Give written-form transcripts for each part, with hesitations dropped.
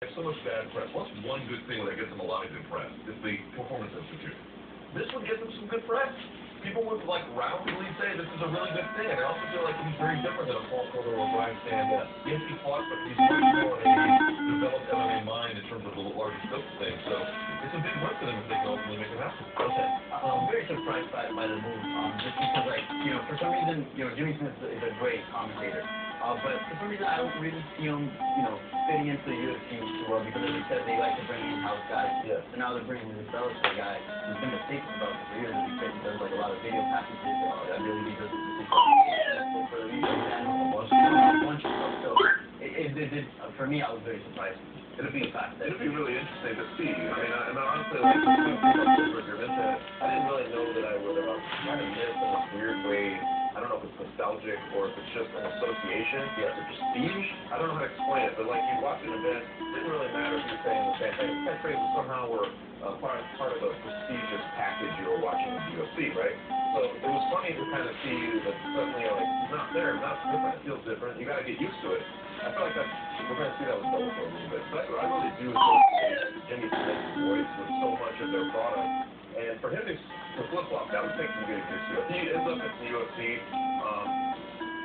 So much bad press. What's one good thing that gets them a lot of good press? It's the Performance Institute. This one gets them some good press. People would like roundly say this is a really good thing, and I also feel like he's very different than a Paul Porter or Brian Stanley. Yes, he fought, but he's much more a developed MMA mind in terms of the larger scope of things. So it's a big win for them if they can ultimately make it happen. Okay. I'm very surprised by the move, just because, like, for some reason, Jimmy Smith is a great commentator. But for some reason, I don't really see him, fitting into the UFC too well, because as you said, they like to bring in-house guys. Yeah. And now they're bringing this Bellator guy who's been a staple about for years. As you said, he does like a lot of video packages. I believe he does for the YouTube channel, a bunch of stuff. So for me, I was very surprised. It'd be really interesting to see. I mean, honestly, like, you mentioned, I didn't really know that I would kind of miss in this weird way. I don't know if it's nostalgic or if it's just an association. Yeah. The prestige. I don't know how to explain it, but like you watch an event, it didn't really matter if you're saying the same thing. Catchphrases somehow were part of a prestigious package you were watching in the UFC, right? So it was funny to kind of see that suddenly like he's not there, not different. It feels different. You got to get used to it. I feel like we're going to see that with Bellator a little bit. But I really do associate Jimmy Smith's voice with so much of their product. And for him to flip-flop, that would take some getting used to. If he ends up at the UFC,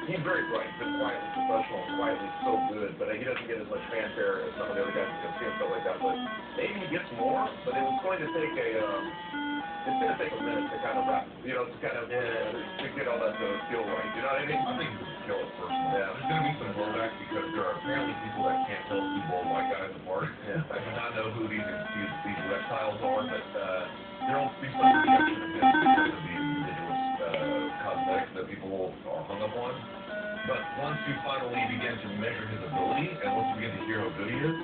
he's very bright. He's been quietly professional, quietly so good, but he doesn't get as much fanfare as some of the other guys in the UFC and stuff like that. But maybe he gets more, but it's going to take a minute to kind of wrap, to get all that to feel right. You know what I mean? I think he's going to kill it personally. Yeah. There's going to be some blowback because there are apparently people that can't tell two bald white guys apart. Yeah. I do not know who these reptiles are, but there will be some rejection of him because of these ridiculous cosmetics that people are hung up on. But once you finally begin to measure his ability, and once you begin to hear how good he is,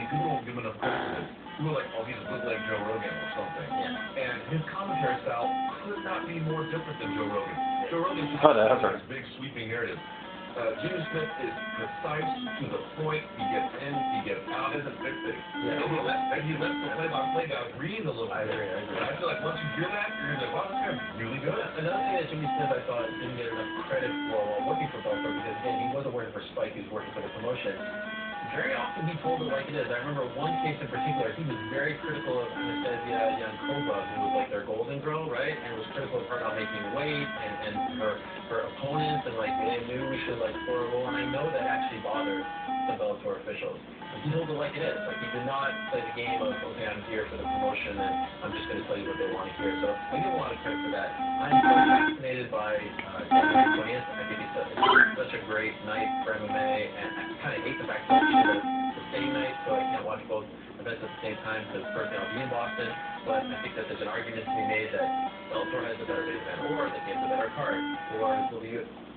people don't give him enough credit for this. People are like, oh, he's a bootleg Joe Rogan or something. Yeah. And his commentary style could not be more different than Joe Rogan. Joe Rogan just has this big sweeping narrative. Jimmy Smith is precise to the point. He gets in, he gets out. He doesn't fix it. Yeah. And he lets the play-by-play guy breathe a little bit. I agree. And I feel like once you hear that, you're going to be like, wow, this guy's really good. Another thing that Jimmy Smith, I thought, didn't get enough credit for while working for Bellator, because, again, he wasn't working for Spike, he was working for the promotion. Very often he told it like it is. I remember one case in particular, he was very critical of Anastasia Yankova, who was like their golden girl, right? And was critical of her not making weight and her opponents, and like they knew we should like score a role. And I know that actually bothered the Bellator officials. He told it like it is. Like he did not play the game of, okay, I'm here for the promotion and I'm just going to tell you what they want to hear. So I give him a lot of credit for that. I'm so fascinated by January 20th. I think it's such a great night for MMA, and I kind of hate the fact that it's the same night, so I can't watch both events at the same time because personally I'll be in Boston. But I think that there's an argument to be made that Bellator has a better main event, or that they have a better card, or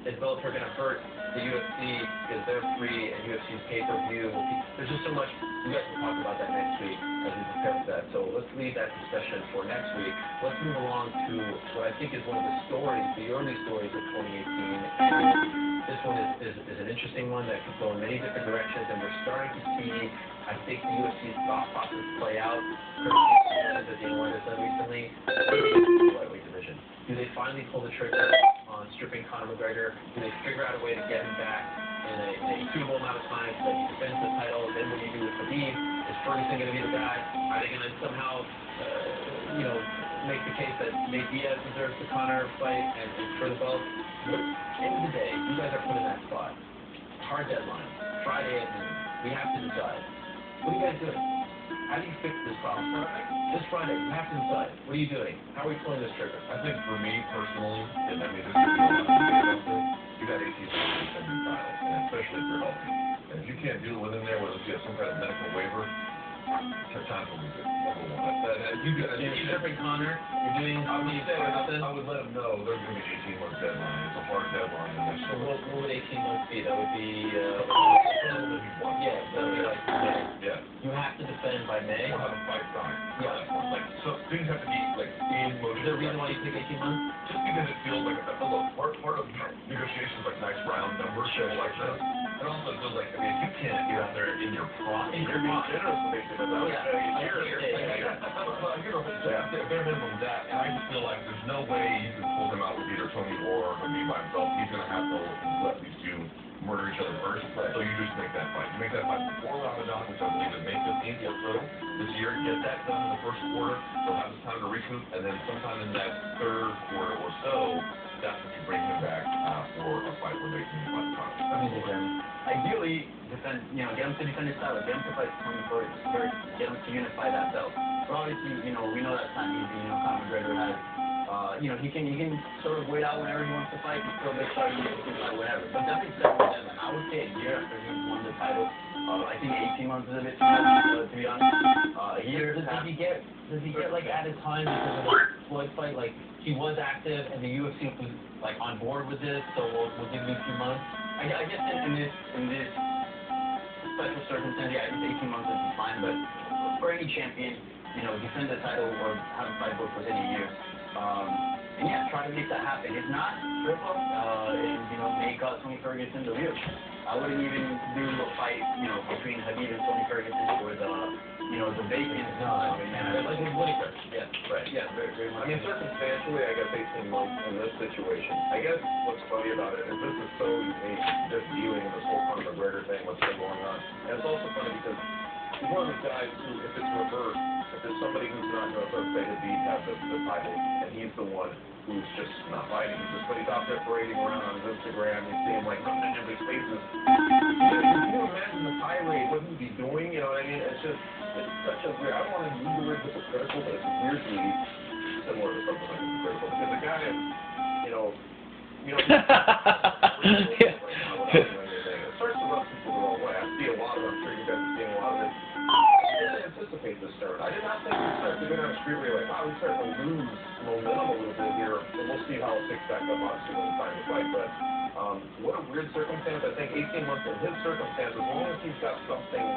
is Bellator going to hurt the UFC because they're free and UFC's pay-per-view? There's just so much. You guys can talk about that next week as we prepare for that. So let's leave that discussion for next week. Let's move along to what I think is one of the stories, the early stories of 2018. And this one is an interesting one that could go in many different directions, and we're starting to see, I think, the UFC's thought process play out. That Dana White has done recently, the lightweight division. Do they finally pull the trigger on stripping Conor McGregor? Do they figure out a way to get him back in a suitable amount of time so that he defends the title? Then what do you do with Khabib? Is Ferguson going to be the guy? Are they going to somehow, make the case that Nate Diaz deserves the Conor fight and for the belt? End of the day, you guys are put in that spot. Hard deadline. Friday at noon. We have to decide. What are you guys doing? How do you fix this problem? This Friday, you have to decide. What are you doing? How are we pulling this trigger? I think for me personally, and I mean, this is a lot of debate about this, you got 18 months to defend your title, and especially if you're healthy. And if you can't deal with in there, whether you have some kind of medical waiver, time to lose it. Number one. You're stripping Conor. You're doing I would let him know there's going to be an 18-month deadline. It's a hard deadline. So what would 18 months be? That would be yeah. You have to defend by May. We'll have a fight time. Yeah. Like, so things have to be like in motion. Is there a reason why you take 18 months? Just because it feels like part of negotiations like nice round numbers, Sure. like this. It also feels like, I mean, if you can't get out there in your prime, you're being generous with these people. Bare minimum that, and I just feel like there's no way you can pull him out with either Tony or Khabib by himself. He's going to have to let these two murder each other first. So you just make that fight. You make that fight before Ramadan, which I believe is May 15th, yes, so this year, get that done in the first quarter, they'll have time to recoup, and then sometime in that third quarter or so, that's when you bring him back for a fight when they can fight the Conor. I mean, again, Ideally, defend, get him to defend his title, get him to fight Tony Ferguson, get him to unify that belt. But obviously, we know that's not easy. Conor McGregor has, he can sort of wait out whenever he wants to fight and still make sure he can fight whenever. But that being said, I would say a year after he won the title, I think 18 months is a bit too much, to be honest. A year. Does he get like added time because of the Floyd fight? Like he was active and the UFC was like on board with this, so we'll give him a few months. I guess in this special circumstance, yeah, I think 18 months is fine. But for any champion, defend the title or have a fight book within a year. And yeah, try to make that happen. If not, trip up and make Tony Ferguson the real. I wouldn't even do a fight, between Habib and Tony Ferguson or the bacon. No, like with Whitaker. Yeah, right. Yeah, very much. I mean, circumstantially, I guess 18 months in this situation. I guess what's funny about it is this is so unique, this dealing and this whole Conor McGregor thing, what's been going on. And it's also funny because he's one of those guys who, if it's reversed, if there's somebody who's not going to, let's say Habib has the title, and he's the one who's just not fighting. But he's out there parading around on his Instagram. You see him like running in everybody's faces. Can you imagine the tirade, what he'd be doing? You know what I mean? It's such a weird. I don't want to use the word hypocritical, but it's weirdly similar to something like hypocritical because the guy is, it starts to rub people the wrong way. I see a lot of it. I'm sure you guys are seeing a lot of it. I didn't anticipate this start. I did not think we'd start to go down the street where you're like, wow, we start to lose momentum a little bit here. And we'll see how it picks back up, obviously, when it's time to fight. But what a weird circumstance. I think 18 months in his circumstance, as long as he's got something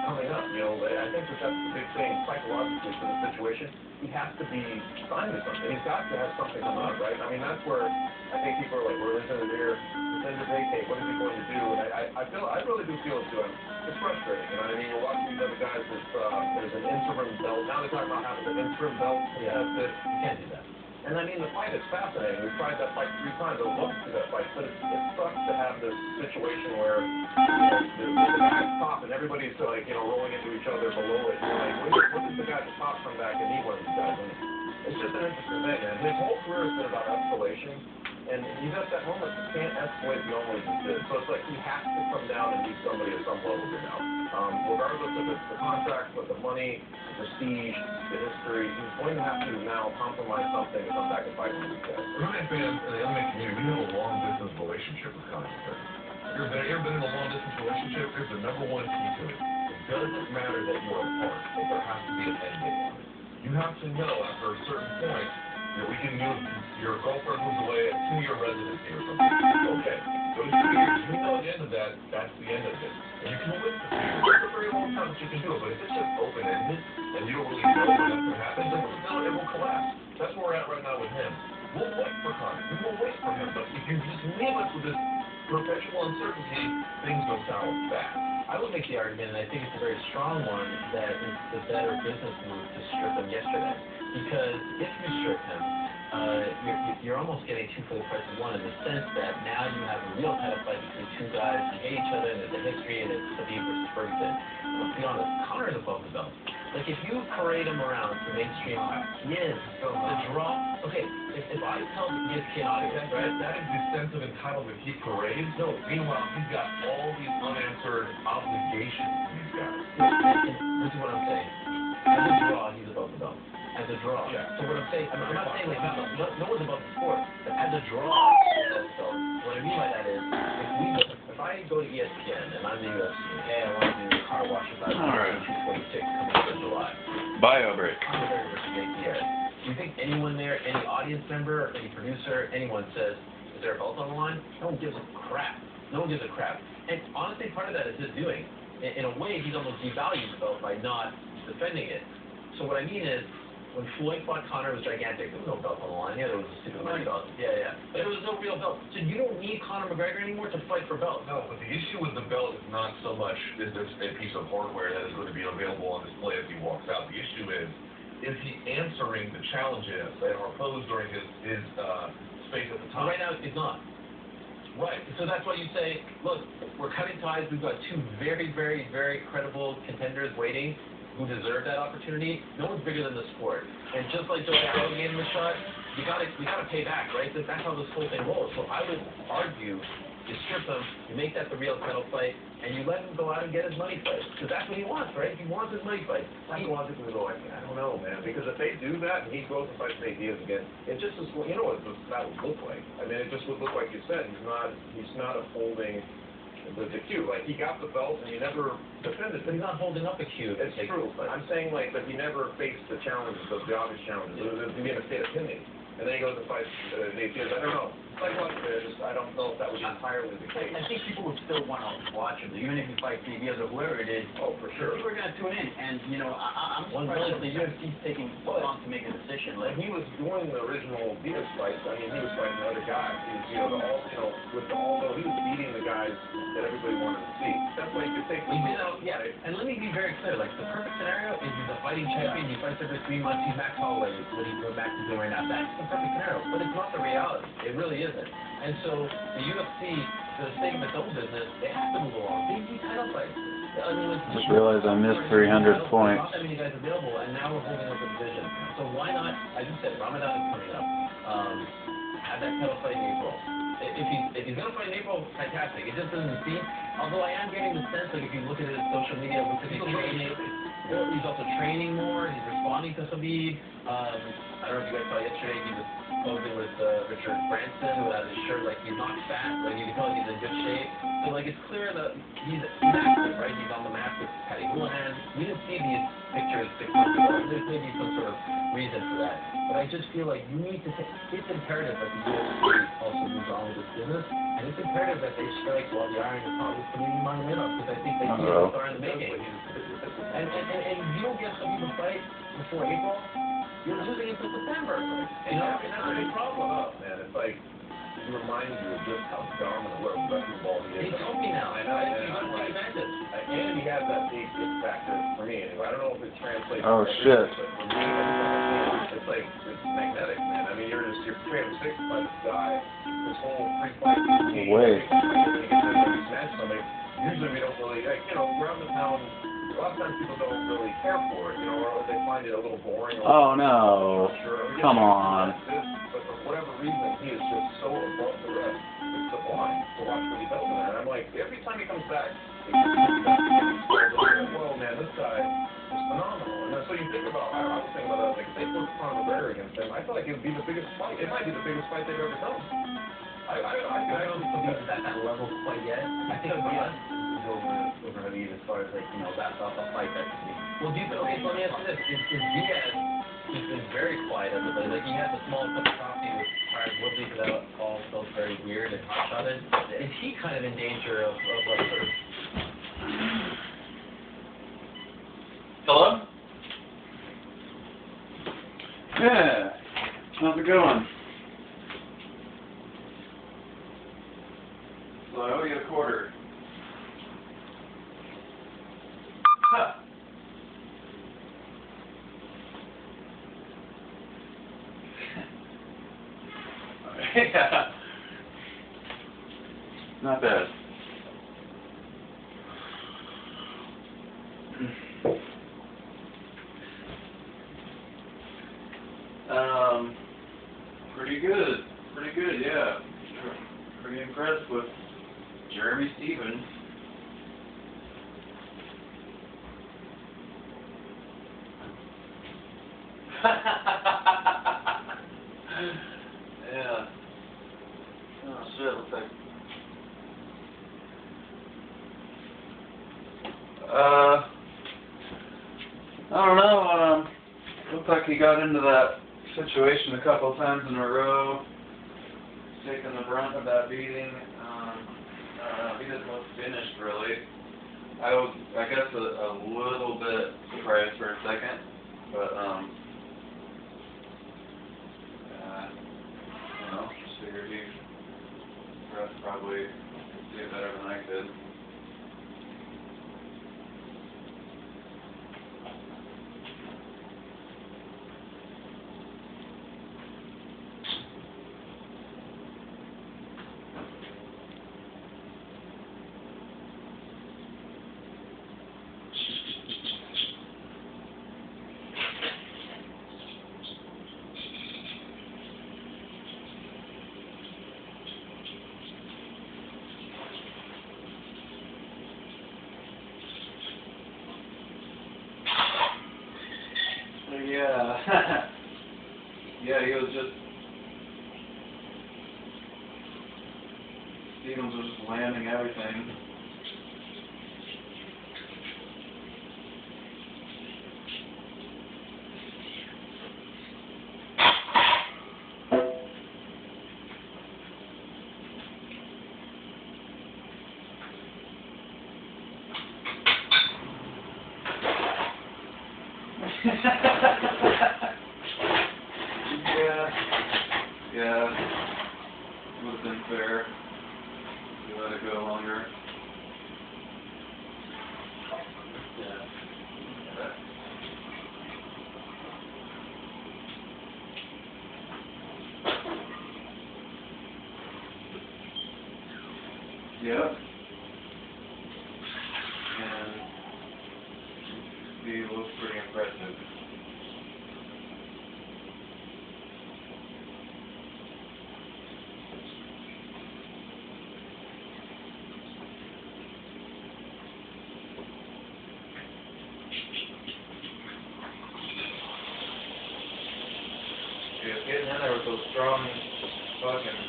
coming up, I think that's the big thing psychologically for the situation. He has to be signed to something. He's got to have something coming up, right? I mean, that's where I think people are like, we're listening here, defend or vacate, what is he going to do? And I really do feel it's good. It's frustrating, you know what I mean? You're watching these other guys, there's an interim belt. Now they're talking about having an interim belt. Yeah, you can't do that. And I mean, the fight is fascinating. We've tried that fight 3 times. I would love to see that fight, but it sucks to have this situation where the guy's top and everybody's like, rolling into each other below it. You're like, when does the guy at the top come back and meet one of these guys? And it's just an interesting thing, man. His whole career has been about escalation, and he's at that moment you can't escalate beyond what he just did. So it's like he has to come down and meet somebody at some level here now. Regardless if it's the contract, but the money, the prestige, the history, he's going to have to now compromise something to come back and fight one of these guys. MMA fans and the MMA community, we have a long-distance relationship with Conor McGregor. Ever been in a long-distance relationship? Here's the number one key to it. It doesn't matter that you're apart, but there has to be an end game on it. You have to know after a certain point that we can move, your girlfriend moves away at 2-year residency or something. Okay, those 2 years, you know at the end of that, that's the end of it. And you can wait for 2 years. It's a very long time that you can do it, but if it's just open-ended, and you don't really know when that's going to happen, then it will collapse. That's where we're at right now with him. We'll wait for Conor. We will wait for him, but if you just leave us with this perpetual uncertainty, things go sour fast. I would make the argument, and I think it's a very strong one, that it's the better business move to strip him yesterday. Because if you strip him, you're almost getting 2 for the price of 1 in the sense that now you have a real title fight between 2 guys who hate each other, and there's a history, and it's Habib versus Ferguson. And let's be honest, Conor is above the belt. Like, if you parade him around to mainstream, he is. The draw. Okay, if I tell the ESPN audience, right, that is the sense of entitlement he parades. No, meanwhile, he's got all these unanswered obligations to these guys. This is what I'm saying. As a draw, he's above the belt. As a draw. Yeah. So what I'm saying, I'm not saying like no one's above the sport, but as a draw, he's above the belt. What I mean by that is, if I go to ESPN and I'm the UFC, hey, I want to do car wash about 246 coming up in July. Bio break. I'm the very versus ATS. Do you think anyone there, any audience member, any producer, anyone says, is there a belt on the line? No one gives a crap. No one gives a crap. And honestly, part of that is his doing. In a way, he's almost devalued the belt by not defending it. So what I mean is, when Floyd fought Conor, it was gigantic. There was no belt on the line. Yeah, there was a stupid money belt. Yeah. But there was no real belt. So you don't need Conor McGregor anymore to fight for belts. No, but the issue with the belt is not so much is this a piece of hardware that is going to be available on display as he walks out. The issue is he answering the challenges that are posed during his space at the time? Right now, he's not. Right. So that's why you say, look, we're cutting ties. We've got two very, very, very credible contenders waiting who deserve that opportunity. No one's bigger than the sport. And just like Joey Allen gave him a shot, you gotta pay back, right? That's how this whole thing rolls. So I would argue you strip him, you make that the real title fight, and you let him go out and get his money fight. Because that's what he wants, right? He wants his money fight. Psychologically, though, I don't know, man. Because if they do that and he goes and fights Nate Diaz again, it just is, you know what that would look like. I mean, it just would look like you said. He's not upholding the cue. Like, he got the belt and he never defended it. But he's not holding up a cue. It's true. I'm saying, like, that he never faced the challenges, the obvious challenges. It was in a state of pinning. And then he goes and fights Nate Diaz. I don't know. Psychologically, I don't know if that was entirely the case. I think people would still want to watch him, even if he fights Nate Diaz or whoever it is. Oh, for sure. People are going to tune in, and, you know, I'm surprised that the UFC's taking so long to make a decision. When he was doing the original Diaz fights, I mean, he was fighting other guys. He was, although he was beating the guys that everybody wanted to see. That's why you could take the yeah, and let me be very clear. Like, the perfect scenario is he's a fighting champion. He fights every 3 months. He's Max Holloway, what Max is doing right now. That's the perfect scenario, but it's not the reality. It really isn't. And so the UFC, for the sake of its own business, they have to move along. They need title fights. I mean, Just realized I missed 300 points. Not that many guys available, and now we're holding up a division. So why not, as you said, Ramadan is coming up. Have that title fight in April. If he's going to fight in April, fantastic. It just doesn't seem, although I am getting the sense that if you look at his social media, looks like he's training. Well, he's also training more. He's responding to Khabib. I don't know if you guys saw yesterday, he was posing with Richard Branson without his shirt, like he's not fat, like you can tell he's in good shape. So like it's clear that he's active, right? He's on the map with Patty Houlihan. We didn't see these pictures 6 months ago. There's maybe some sort of reason for that. But I just feel like you need to it's imperative that the UFC also moves on with this business, and it's imperative that they strike while the iron is hot with Khabib Nurmagomedov, because I think they need to start in the making. And you don't get Khabib a fight before April, you're losing until September. And that's a big problem. Oh, man, it's like, it reminds you of just how dominant what a wrestling ball he is. He told me now. I know, and I'm like, and he has that big it factor for me anyway. I don't know if it translates. Oh, shit. But for me, it's like, it's magnetic, man. I mean, you're transfixed by this guy, this whole pre-fight routine. Wait. Usually we don't really, like, you know, around the town, a lot of times people don't really care for it, you know, or they find it a little boring. Oh, no. Come on. But for whatever reason, he is just so above the rest. It's sublime to watch what he does in there. And I'm like, every time he comes back, whoa, man, this guy is phenomenal. And so you think about, I was thinking about that, like, if they put Conor McGregor against him, I feel like it would be the biggest fight. It might be the biggest fight they've ever done. I don't think he's at that level quite yet. I think Diaz is over Khabib as far as, like, you know, that's a fight that could be. Well, do you think, okay, so let me ask you this. Is Diaz, he's been very quiet as of late. Like, he had the small cup of coffee with Tyron Woodley, because that all felt very weird and hot-shotted. Is he kind of in danger of like, sort of... Hello? Yeah. How's it going? So I owe you a quarter. Huh. Yeah. Not bad. Pretty good. Pretty good, yeah. Pretty impressed with Jeremy Stevens. Yeah. Oh shit, looks like I don't know, looks like he got into that situation a couple of times in a row, taking the brunt of that beating. He didn't look finished really. I was, I guess, a little bit surprised for a second, but you know, just figured he probably could do better than I could. was just, Stevens was just landing everything. Yeah, would have been fair to let it go longer. Yep. And he looks pretty impressive. Yeah, getting in there with those strong fucking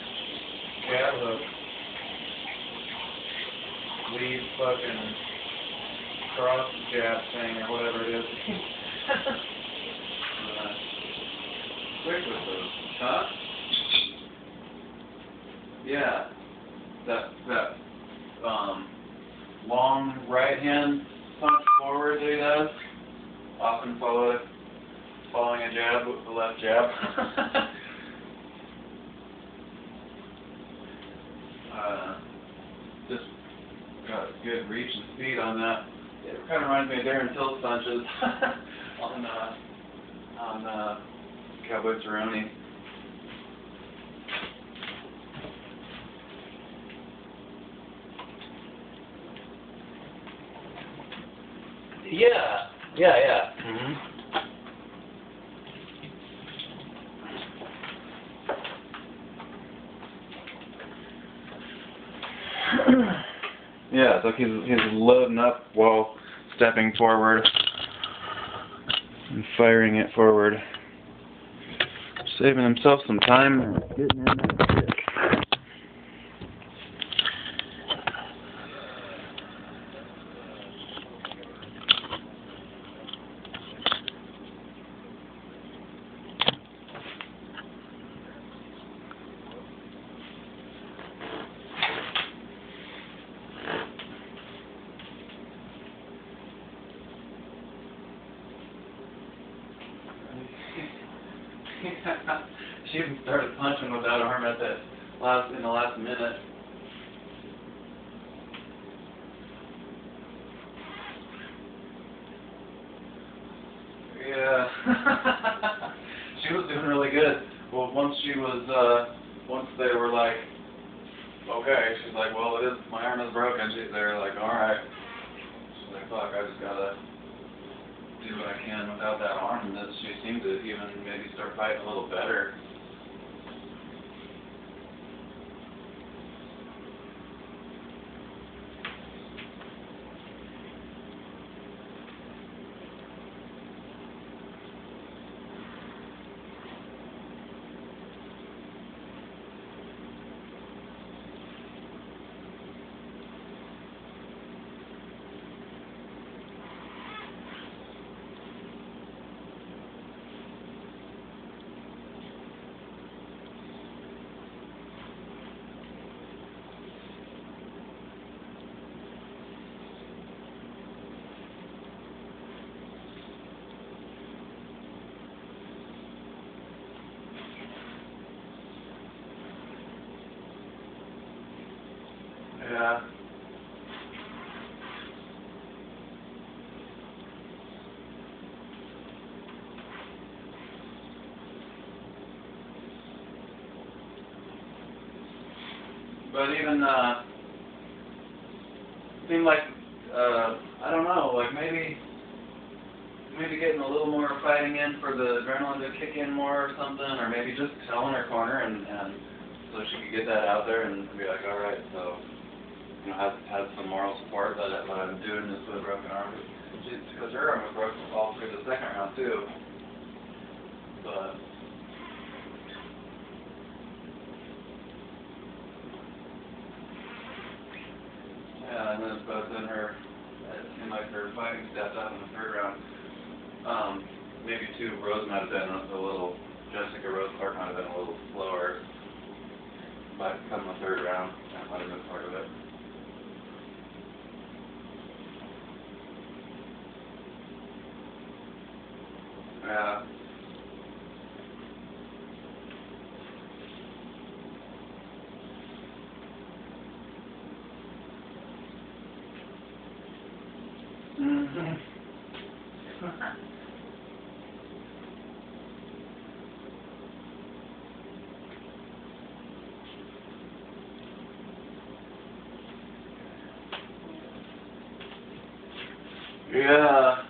jab hooks. Lead fucking cross jab thing or whatever it is. Quick with those. Huh? Yeah. That long right hand punch forward that he does. Often following a jab with the left jab. Just got good reach and speed on that. It kind of reminds me of Darren Till's punches on Cowboy Cerrone. Yeah. Mm-hmm. Yeah, it's like he's loading up while stepping forward and firing it forward. Saving himself some time and getting in there quick. She even started punching with that arm at in the last minute. Yeah. She was doing really good. Well, once they were like, okay, she's like, well, my arm is broken. They're like, all right. She's like, fuck, I just gotta do what I can without that arm. And then she seemed to even maybe start fighting a little better. Yeah. But even, seemed like, I don't know, like maybe getting a little more fighting in for the adrenaline to kick in more or something, or maybe just telling her corner and so she could get that out there and be like, all right, so, you know, have some moral support that I'm doing this with a broken arm. Because her arm was broken all through the second round too. But and then but then her, it seemed like her fighting stepped up in the third round. Maybe too, Rose might have been a little, Jessica Rose Clark might have been a little slower. But come the third round, that might have been part of it. Yeah. Mhm. Yeah.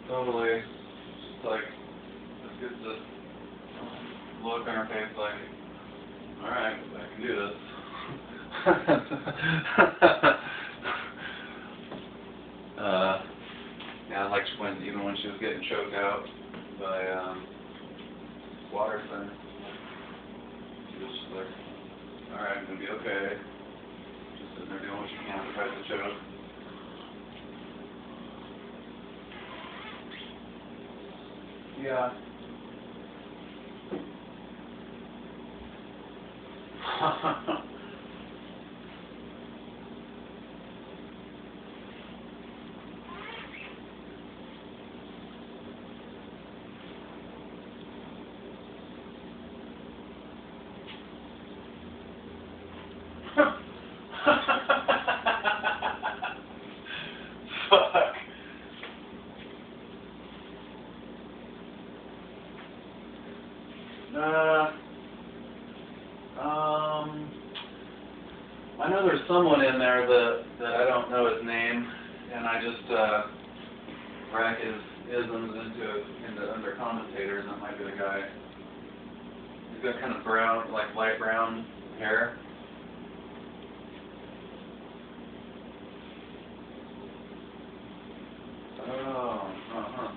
Totally. It's like, it gets this look on her face like, alright, I can do this. Yeah, like even when she was getting choked out by Waterson, she was just like, alright, I'm gonna be okay. Just sitting there doing what she can to fight the choke. Yeah. Fuck. I know there's someone in there that I don't know his name, and I just rack his isms under commentators. That might be the guy. He's got kind of brown, like light brown hair. Oh, uh-huh.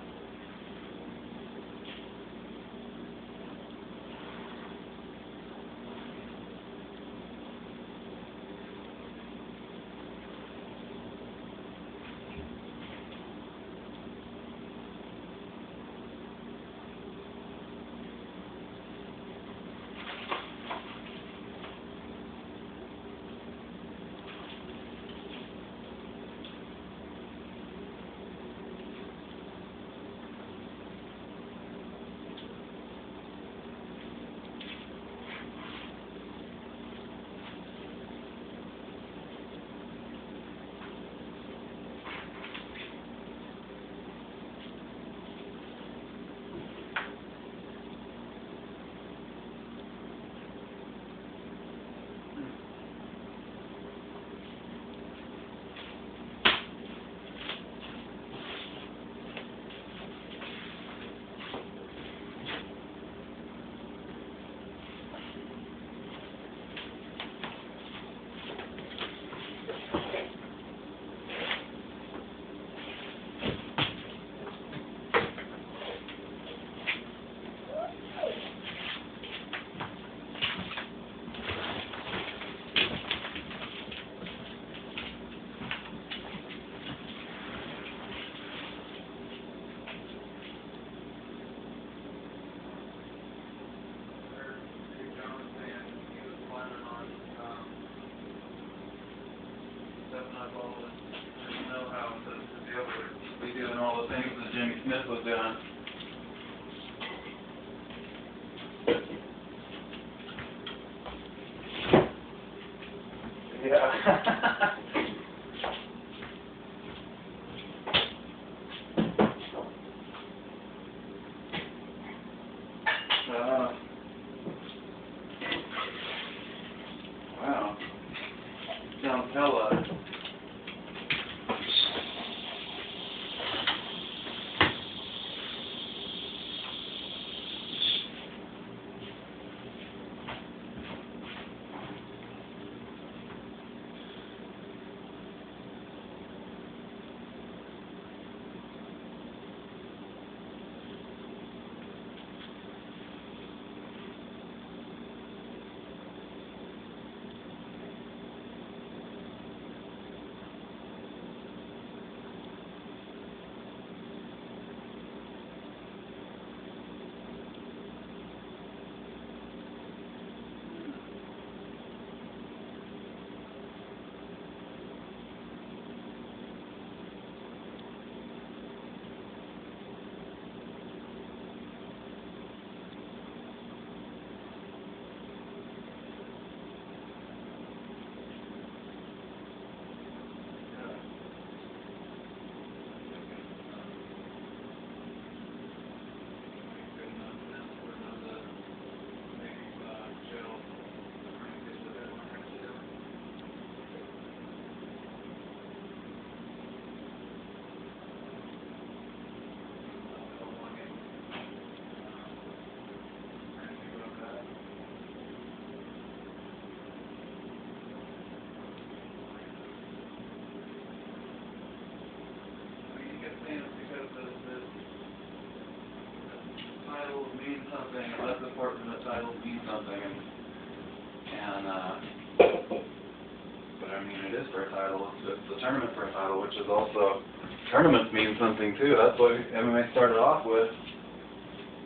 Doing all the things that Jimmy Smith was doing. Yeah. Wow. Sounds hella. something, let the tournament titles mean something, but I mean, it is for a title. It's a tournament for a title, which is also, tournaments mean something too. That's what MMA started off with.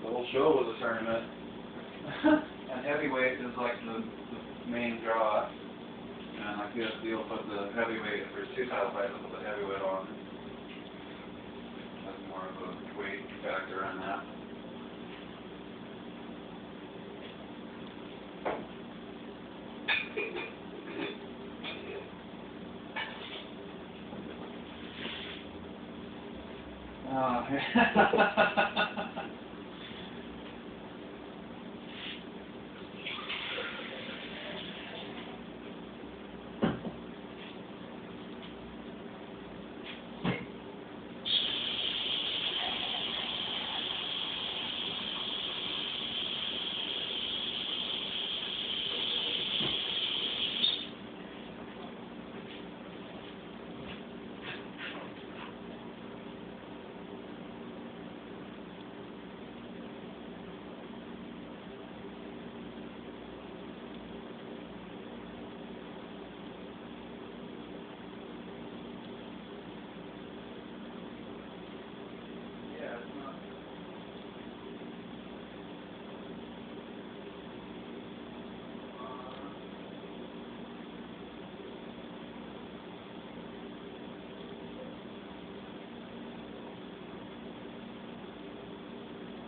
The whole show was a tournament. And heavyweight is like the main draw. And I guess you'll put the heavyweight, if there's two title fights, I'll put the heavyweight on. That's more of a weight factor in that.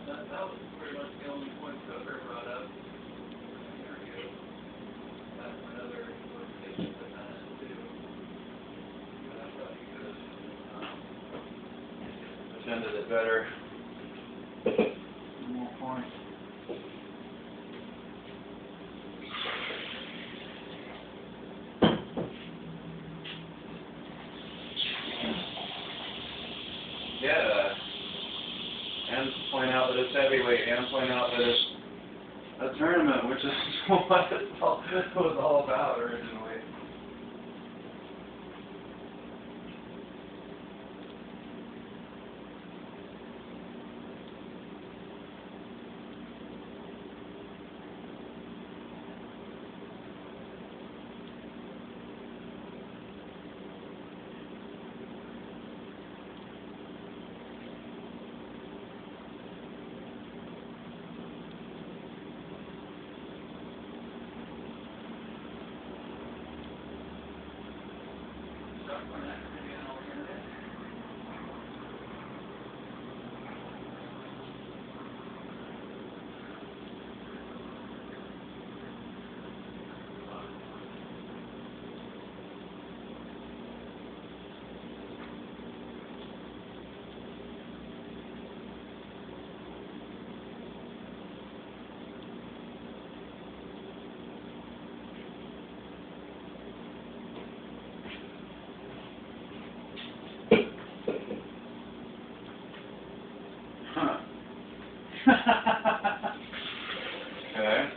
That was pretty much the only point Coker brought up in the interview. That's another organization that kind of too. But I thought he could have defended it better. More points. Yeah. And point out that it's heavyweight, and point out that it's a tournament, which is what it was all about originally. Okay.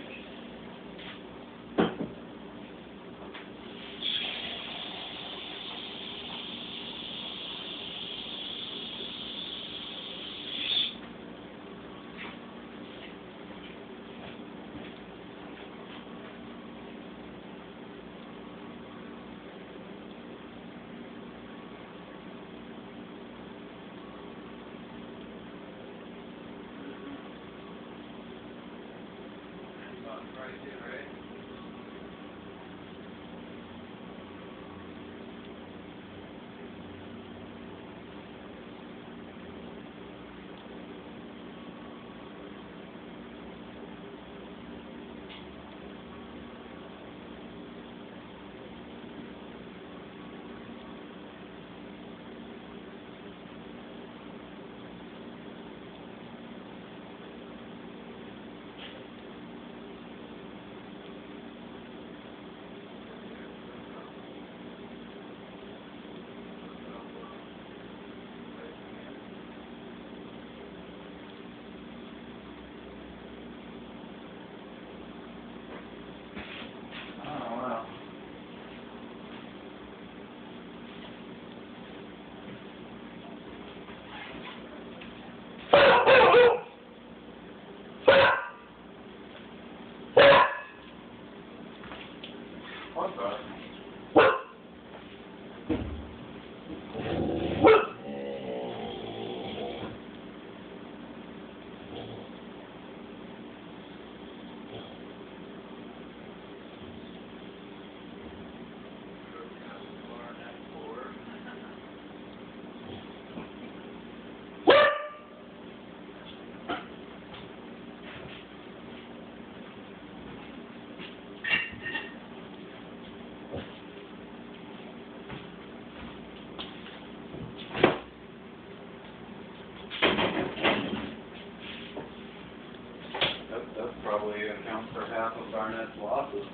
probably accounts for half of Barnett's losses.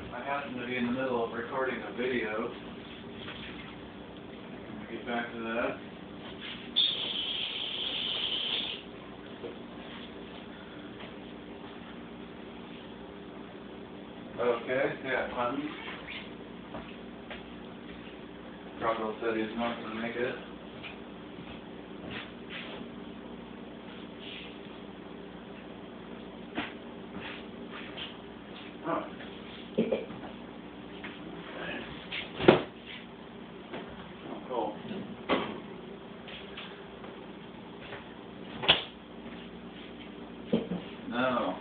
I happen to be in the middle of recording a video. Let me get back to that. Okay, yeah, Clinton. Crocodile said he's not going to make it. Oh. Cool. No.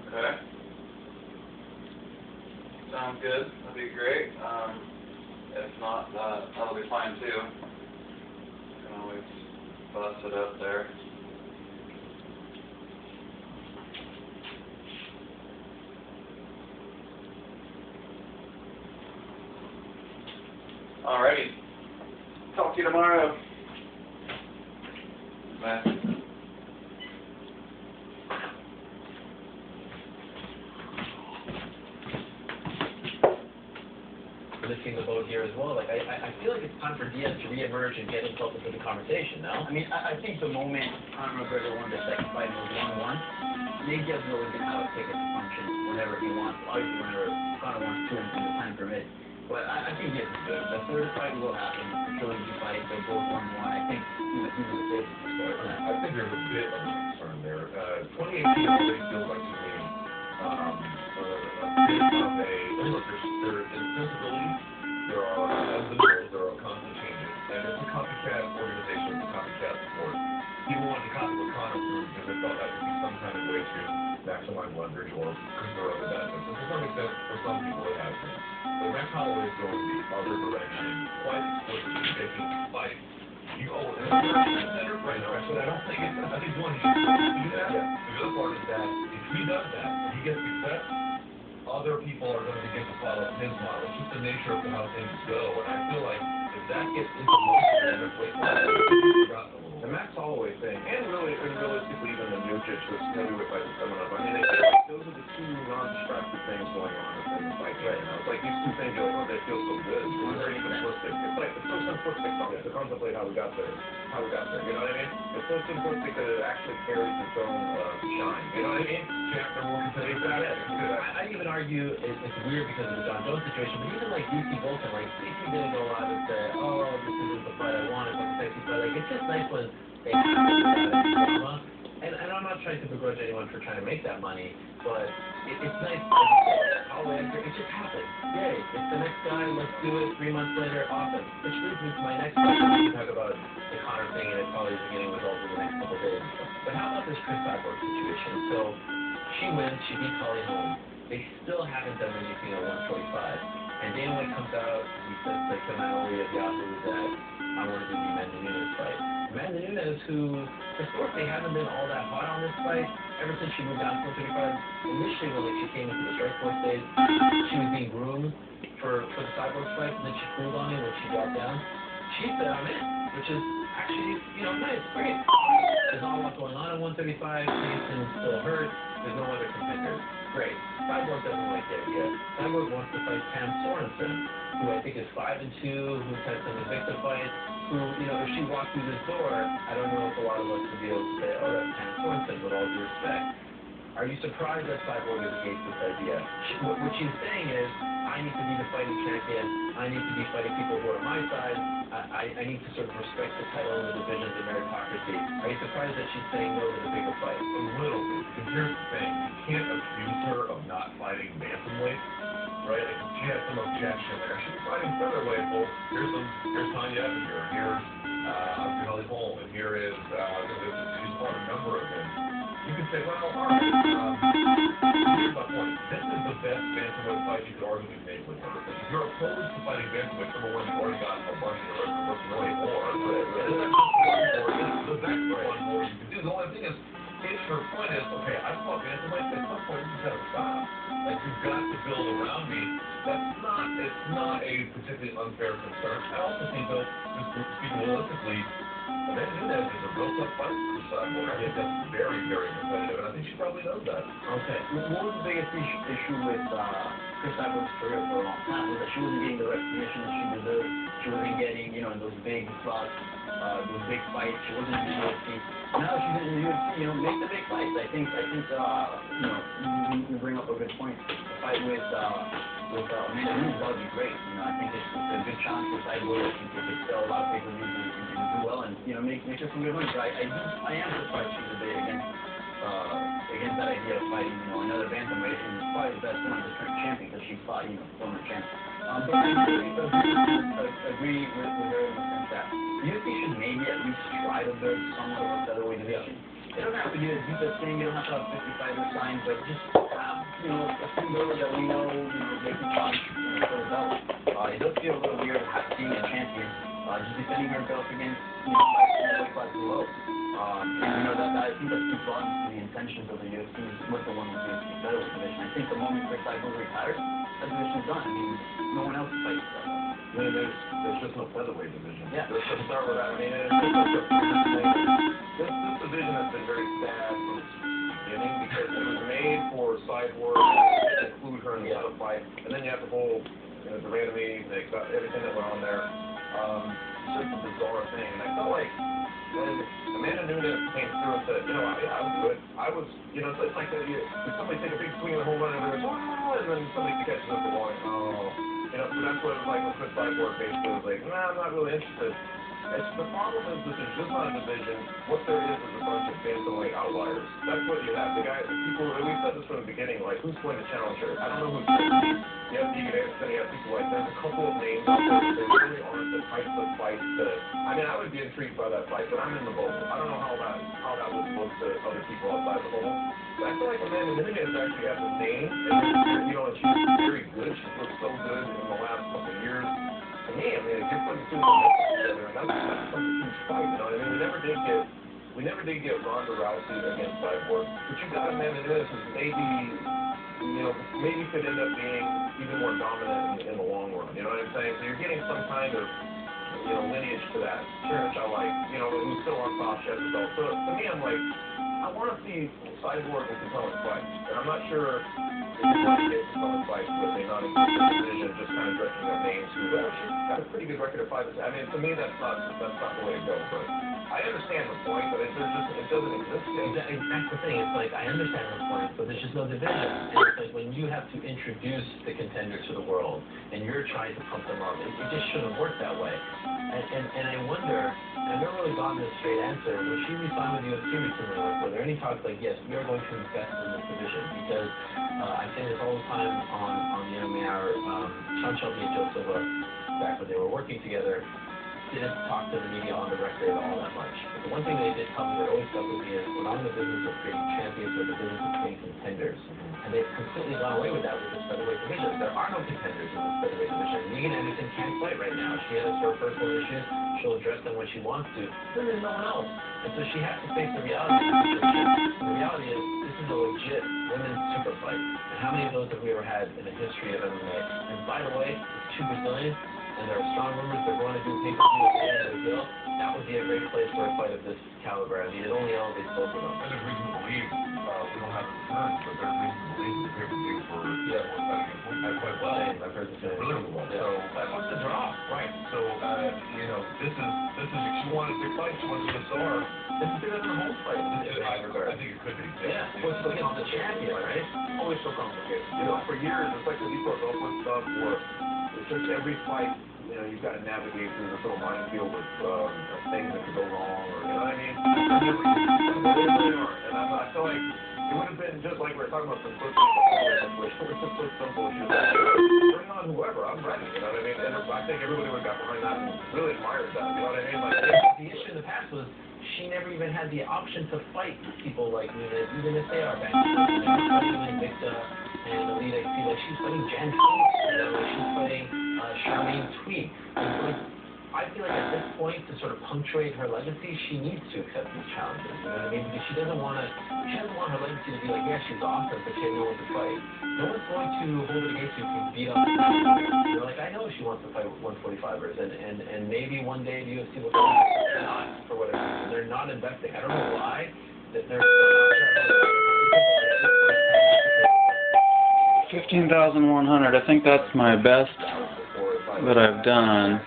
Okay. Sounds good. That'd be great. If not, that'll be fine too. You can always bust it up there. Alrighty. Talk to you tomorrow. Bye. Lifting the boat here as well. Like I feel like it's time for Diaz to reemerge and get himself into the conversation now. I mean, I think the moment Conor McGregor won the second fight and was 1-1, Nate Diaz is always going to have a ticket to function whenever he wants. Obviously, whenever Conor wants to and the time permits. But I think Diaz is good. The third fight will happen. The trilogy fight, they're both 1-1. I think he's a favorite to start. I think there's a bit of a concern there. 2018 really feels like to me a bit of a look. There's insensibility. There are ebbs and flows. There are constant changes, and it's a copycat organization. It's a copycat sport. People wanted to copy what Conor was doing because they thought that would be some kind of way to maximize leverage or confer other benefits. And to some extent, for some people, it has been. But Max Holloway is going the other direction, quite explicitly taking a fight. You owe it. Right now, so I don't think it's. I think one, he should do that. Yeah. The other part is that if he does that, and he gets success, other people are going to begin to follow his model. It's just the nature of how things go. And I feel like if that gets into motion, then it's like, forgotten a little. The Max Holloway thing, and realistically even the Nukic was heavyweight fight that's coming up. I mean, those are the two non-distracted things going on in the fight right now. It's like these two things, you're like, oh, they feel so good. It's very simplistic. It's so simplistic to contemplate how we got there. You know what I mean? It's so simplistic that it actually carries its own shine. You know what I mean? Chapter one, I'd even argue it's weird because of the John Jones situation, but even like DC Bolton, like DC didn't go out and say, oh, this isn't the fight I wanted, it's like a sexy fight. Like it's just nice when they have that drama. And I'm not trying to begrudge anyone for trying to make that money, but it's nice. It just happened. Yay, it's the next guy, let's do it. 3 months later, awesome. Which leads me to my next question. We can talk about the Conor thing, and it probably is getting results in the next couple of days. But how about this Chris Cyborg situation? So she wins, she beats Holly Holm. They still haven't done anything at 145. And Dana White comes out, he says to Canali of Yahoo that I want to do the Amanda Nunes fight. Amanda Nunes, who historically hasn't been all that hot on this fight, ever since she moved down to 135. Initially, when she came into the Strikeforce days, she was being groomed for the Cyborg fight, and then she cooled on it when she dropped down. She said, I'm in, which is actually, nice, great. There's not a lot going on at 135. Kingston's still hurt. There's no other contenders. Great. Cyborg doesn't like the idea. Cyborg wants to fight Pam Sorensen, who I think is 5-2, who's had some Invicta fights, who, if she walked through this door, I don't know if a lot of us would be able to say, oh, that's Pam Sorensen, with all due respect. Are you surprised that Cyborg is against this idea? What she's saying is, I need to be the fighting champion. I need to be fighting people who are my side. I need to sort of respect the title and the divisions and meritocracy. Are you surprised that she's saying no to the bigger fight? A little bit, because here's the thing. You can't accuse her of not fighting bantamweight, right? Like, she had some objection there. She's fighting featherweight. Well, here's Tanya Evinger, and here's obviously Holly Holm, and here is, she's fought a number of them. You can say, well, all right, here's my point. This is the best bantamweight fight you could arguably make with her. If you're opposed to fighting bantamweight, number one, you've already got a bunch of versus really more. And then the next one more you can do. The only thing is, if her point is, okay, I fought bantamweight, at some point you've got to stop. Like, you've got to build around me. It's not a particularly unfair concern. I also think, though, just speaking realistically, Amanda Nunes is a real tough fight for Cyborg. I think that's very, very competitive, and I think she probably knows that. Okay. What was the biggest issue with Chris Cyborg's career for a long time? Was that she wasn't getting the recognition that she deserved. She wasn't getting, in those big spots, those big fights. She wasn't in the UFC. Now that she's in the UFC, make the big fights. I think, you bring up a good point. The fight with Amanda Nunes, that would be great. I think it's a good challenge for Cyborg. I think it could sell a lot of pay-per-views and do well and, make her some good money. But I am surprised she's a bit against that idea of fighting, another bantamweight, and probably the best one, the current champion, because she fought, former champ. But I agree with her in the sense that the UFC should maybe at least try to build somewhat of a featherweight division. They don't have to be as deep as thing, you don't have to have 50 fighters signed, but just have, a few girls that we know, they can punch, for the belt. It does feel a little weird seeing a champion, just defending her belt against, fights class below. And, that I think that speaks volumes to the intentions of the UFC with the women's UFC featherweight division. I think the moment Chris Cyborg retires, that division's done. I mean, no one else fights that. I mean, there's just no featherweight division. Yeah. Let's just start with that. I mean, it's just like this division has been very sad from its beginning because it was made for Cyborg to include her in the other fight, and then you have the whole, the randomly, everything that went on there. It's just a bizarre thing, and I felt like when Amanda Nunes came through and said, I would do it. I was, it's like somebody take a big swing of the home run and they're and then somebody catches up the ball and, so that's what it was like with Chris Cyborg basically was like, I'm not really interested. The problem is that there's just not a division. What there is a bunch of bantamweight outliers. That's what you have. People, we said this from the beginning, like, who's going to challenge her? I don't know who's going to be. You have Deegan Anderson, you have people like, there's a couple of names out there, but they really aren't the types of fights that, I would be intrigued by that fight, but I'm in the bubble. I don't know how that would look to other people outside the bubble. But I feel like Amanda Nunes actually has a name, and she's very good. She's looked so good in the last couple of years. To me, if you're putting two together, and that's some huge fight, we never did get Ronda Rousey against Cyborg, but you got Amanda Nunes who's maybe could end up being even more dominant in the long run, you know what I'm saying? So you're getting some kind of, lineage to that, which I like, who's still on top, she has the belt. So to me, I'm like, I want to see Cyborg in compelling fights, and I'm not sure if you want to get compelling fights with a non-existent division, just kind of dredging up names who, she's got a pretty good record of fights. To me, that's not the way to go, but I understand the point, but it doesn't exist yet. That's the thing. It's like, I understand the point, but there's just no division. And it's like when you have to introduce the contenders to the world, and you're trying to pump them up, it just shouldn't work that way. And I wonder, and I've never really gotten a straight answer, when she re-signed with the UFC recently, were there any talks like, yes, we are going to invest in this division? Because I say this all the time on the MMA Hour, Sean Shelby and Joe Silva, back when they were working together, didn't talk to the media on the record all that much. But the one thing they did tell me that always stuck with me is, we're not in the business of creating champions, we're in the business of creating contenders. And they've completely gone away with that with this featherweight division. There are no contenders in this featherweight division. Megan Anderson can't fight right now. She has her personal issues. She'll address them when she wants to. Then there's no one else. And so she has to face the reality of the situation. The reality is, this is a legit women's super fight. And how many of those have we ever had in the history of MMA? And by the way, it's two Brazilians, and there are strong rumors they're going to do pay-per-view at the end of the deal. that would be a great place for a fight of this caliber. I mean, it only elevates both of them. And there's reason to believe, we don't have returns, but there's reason to believe the pay-per-view for fighting had quite well. I've heard the same. Really well. Yeah. So that was the draw. Right. So, this is, if she wanted to fight, she wanted to be a star. This is bigger than a home fight in my regard. I think it could be. Yeah, well, it's against the champion, right? Always so complicated. You know, for years, it's like the Detroit Open stuff where it's just every fight, you've got to navigate through this little minefield of things that could go wrong, or, you know what I mean? They really are. And I feel like it would have been just like we were talking about some bullshit. Bring on whoever, I'm ready, you know what I mean? And I think everybody would have got behind that and really admired that, you know what I mean? Like, the issue in the past was she never even had the option to fight people like Nunez, even if they are bad. Fighting Victor and Alita, like she's fighting Jan Phoenix, she's fighting Charmaine Tweed. I feel like at this point, to sort of punctuate her legacy, she needs to accept these challenges. You know what I mean? Because she doesn't want her legacy to be like, yeah, she's awesome, but she had no one to fight. No one's going to hold it against you if you beat up. You know, like I know she wants to fight 145ers, and maybe one day the UFC will go, not for whatever reason. They're not investing. I don't know why. That they're 15,100. I think that's my best that I've done.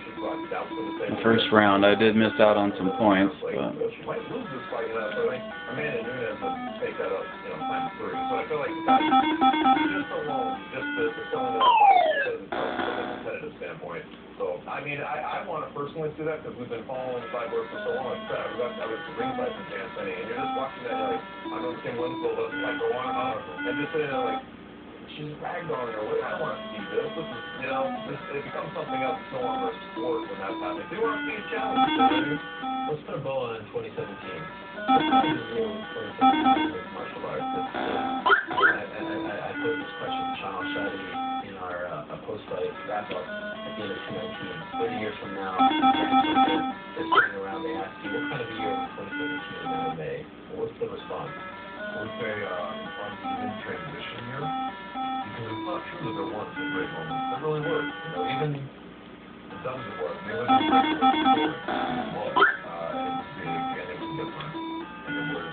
The first round, I did miss out on some points, but. She might lose this fight, so Amanda Nunez would take that up, times 3. So I feel like just alone, just the selling of that fight from a competitive standpoint. So, I mean, I want to personally see that because we've been following Cyborg for so long. Like I said, I was ringside from Jan Penny, and you're just watching that, you're like, I know Kim Winslow doesn't like go on and on, and just sitting there like, she's ragged on her. I don't want to see this. This is, it becomes something else. It's no longer a sport when that's happening. They want to see a challenge. You know what I mean? Let's put a bow on 2017. With martial arts. I posed this question to Sean Al-Shadi in our post-fight wrap-up at the end of 2019. 30 years from now, they're sitting around, they ask you, what kind of a year was 2017 in MMA? What's the response? I would say, in transition year. Because it's not true that there weren't some great moments. There really were. Even the times it was. They lived in it was big, and it was different. And it was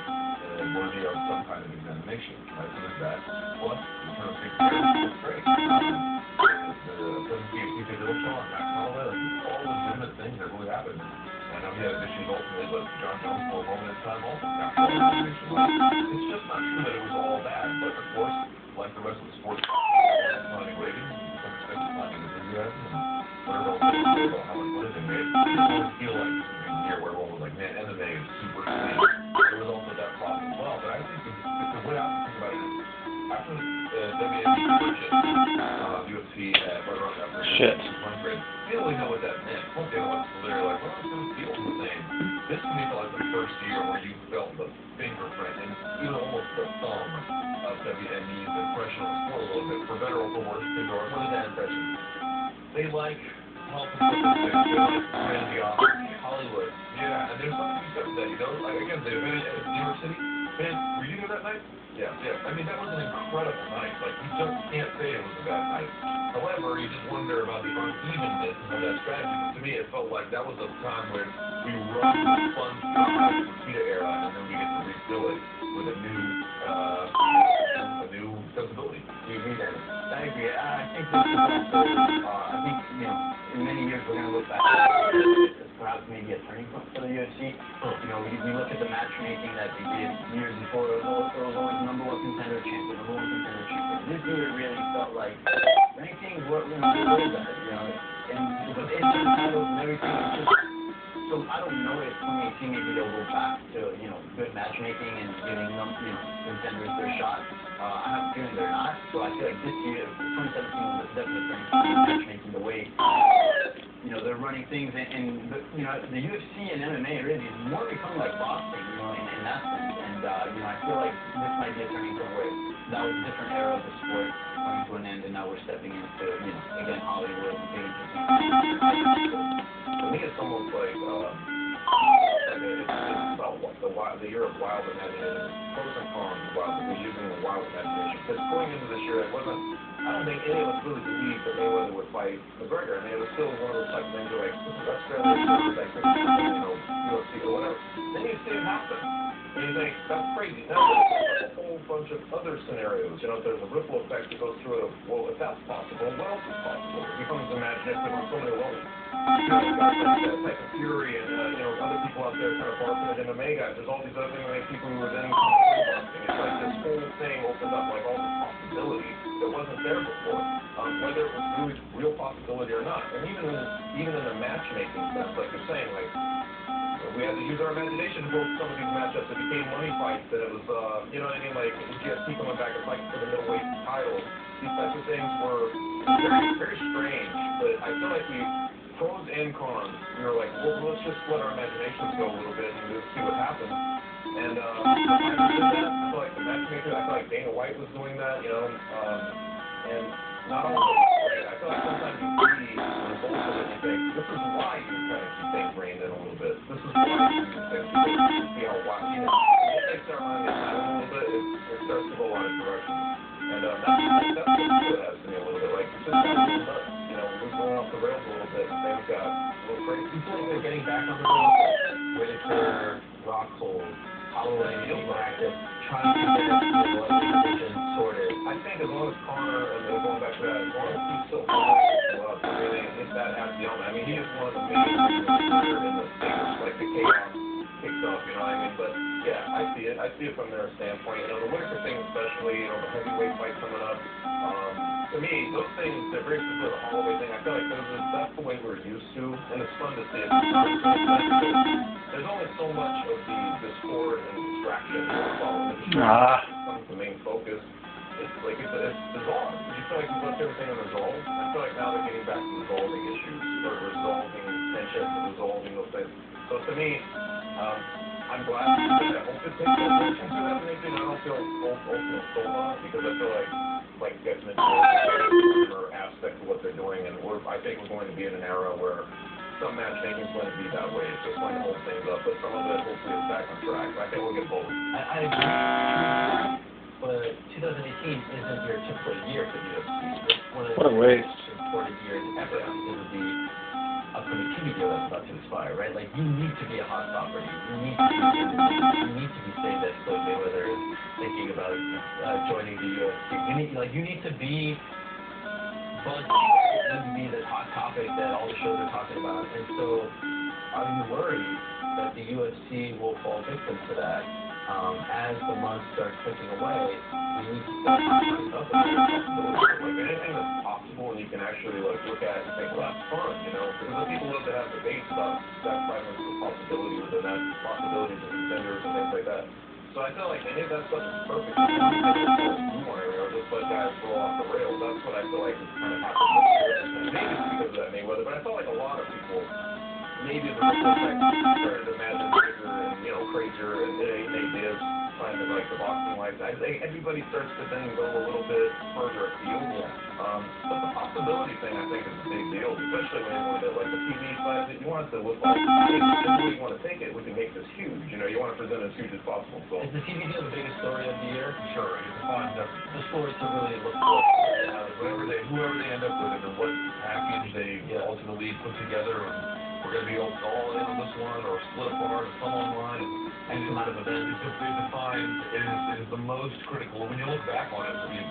worthy of some kind of examination. Right? So there's that. Plus, in terms of big players, it's great. The PFC Digital Show on Max Holloway, all legitimate things that really happened. And he had issues ultimately, but John Jones for a moment in time also got it's just not true that it was all bad. But of course, like the rest of the sports, finding ratings, to some extent, finding enthusiasm, and whatever else they say about how much money they made. It always feel like this is a year where everyone was like, man, MMA is super clean. There was also that problem as well. But I think the way I think about it is, after the WWE purchased UFC at right around that Shit. 100, they didn't really know what that meant. They were like, well, it's going to feel the same. This to me felt like the first year where you felt the fingerprint and even almost the thumb of WME's impression on the sport a little bit. For better or for worse, what is that impression? They like health and fitness, they like grandiosity, Hollywood. Yeah, and there's something to be said for that, Like, again, the event at New York City, man, were you there that night? Yeah. I mean, that was an incredible night. Like, you just can't say it was a bad night. However, you just wonder about the unevenness of that strategy. But to me, it felt like that was a time when we run the fun stuff out of the Nikita era, and then we get to refill it with a new sensibility. You agree then? I agree. I think this is also, I think, in many years we're going to look back as perhaps maybe a turning point for the UFC. We look at the matchmaking that they did years before. There was always number one contender champion. This year it really felt like rankings were, where is that? And with instant titles and everything, it's just, so I don't know if 2018 maybe they'll go back to, good matchmaking and giving them, contenders their shot. I have a feeling they're not. So I feel like this year, 2017 was definitely turning point matchmaking the way, they're running things, and the UFC and MMA really is more becoming like boxing, in that sense. And, I feel like this might be a turning point where that was a different era of the sport coming to an end, and now we're stepping into, again, Hollywood and big entertainment. To me, it's almost like it's about the year of wild imagination. Pros and cons of wild, we're using the wild imagination. Because going into this year, I don't think any of us really believed that Mayweather would fight fight McGregor. I mean, it was still one of those type of things where, like, this is Australia, like, this is, you know, UFC or whatever. Then you see it happen. And you think, that's crazy. Now, there's a whole bunch of other scenarios. You know, there's a ripple effect that goes through it of, well, if that's possible, what else is possible? It becomes imaginative on so many levels. You know, guys like that type of Fury and, you know, other people out there kind of barking at MMA guys. There's all these other MMA people who are then boxing. It's like this whole thing opened up, like, all this possibility that wasn't there before. Whether it was really real possibility or not. And even in the matchmaking sense, like you're saying, like, we had to use our imagination to book some of these matchups. It became money fights, and it was, you know what I mean, like, GSP coming back and fighting for the middleweight title. These types of things were very, very strange, but I feel like pros and cons, we were like, well, let's just let our imaginations go a little bit and just see what happens. And I did that. I feel like the matchmaker, I feel like Dana White was doing that, you know, and not only, I feel like sometimes you see the results of it and you think, this is why you kind of keep things reined in a little bit. This is why you do things, because you see how wild, you know, when they start running it down a little bit, it starts to go a lot of directions. And that's what it has to me a little bit. Like, it's just kind of a little nuts. You know, we're going off the rails a little bit, and things got a little crazy. You feel like they're getting back on the rails? Whitaker, Rockhold, Holloway, Active, trying to get the division sorted. I think as long as Conor, and going back to that, as long as he's still following up, I mean, if that has the element. I mean, he is one of the main reasons in the States, like the chaos kicks off, you know what I mean? But yeah, I see it. I see it from their standpoint. You know, the Whitaker thing especially, you know, the heavyweight fight coming up. To me, those things, they're very similar to the Holloway thing. I feel like that's the way we're used to, and it's fun to see it. There's only so much of the discord and distraction following the becomes the main focus. It's like it's dissolved. You feel like you've left everything unresolved. I feel like now they're getting back to resolving issues, or resolving tensions, and resolving those things. So to me, I'm glad that I hope it takes attention to that. I don't feel ultimate sold on it because I feel like you guys mentioned, or aspect of what they're doing, and I think we're going to be in an era where some matchmaking is going to be that way. It's just going to hold things up, but some of it hopefully is back on track. I think we'll get both. I agree, but 2018 isn't your typical year for the UFC. It's one of the most important years ever because of the upcoming TV deal that's about to expire, right? Like, you need to be a hot property. You need to be saying that Floyd Mayweather is thinking about joining the UFC. You need to be buzzy. You need to be the hot topic that all the shows are talking about. And so, I'm worried that the UFC will fall victim to that. As the months start clicking away, we need to start talking about like anything that's possible and you can actually like look at and think, well, that's fun, you know, because the people love to have debates about that fragments of possibility within that, possibilities and contenders and things like that. So I feel like any of that stuff is perfect. Or just let guys roll off the rails. That's what I feel like is kind of happening this year. And maybe it's because of that Mayweather, but I felt like a lot of people, maybe the ripple effect started to imagine bigger and, you know, crazier and ideas trying to like the boxing life. I think everybody starts to then go a little bit further afield. But the possibility thing I think is a big deal, especially when you want to like the TV side of it. You want it to look like the way you want to take it, we can make this huge. You know, you want to present it as huge as possible. So is the TV deal the biggest story of the year? Sure, it defines everything. The story to really look for. Whoever they end up with it and what package they ultimately put together, and we're going to be all in on this one or split apart or some online and come out of event. It defines, it is the most critical. When you look back on it, when we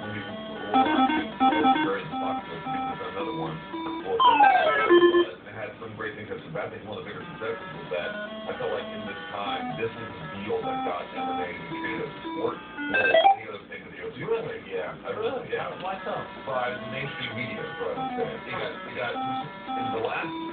very popular, because there's another one, and it had some great things, had some bad things. One of the bigger successes was that I felt like in this time, this was the deal that got MMA to be treated as a sport. Any other thing that the UFC was like, yeah. Why so? By the mainstream media, is what I would say. It got in the last 6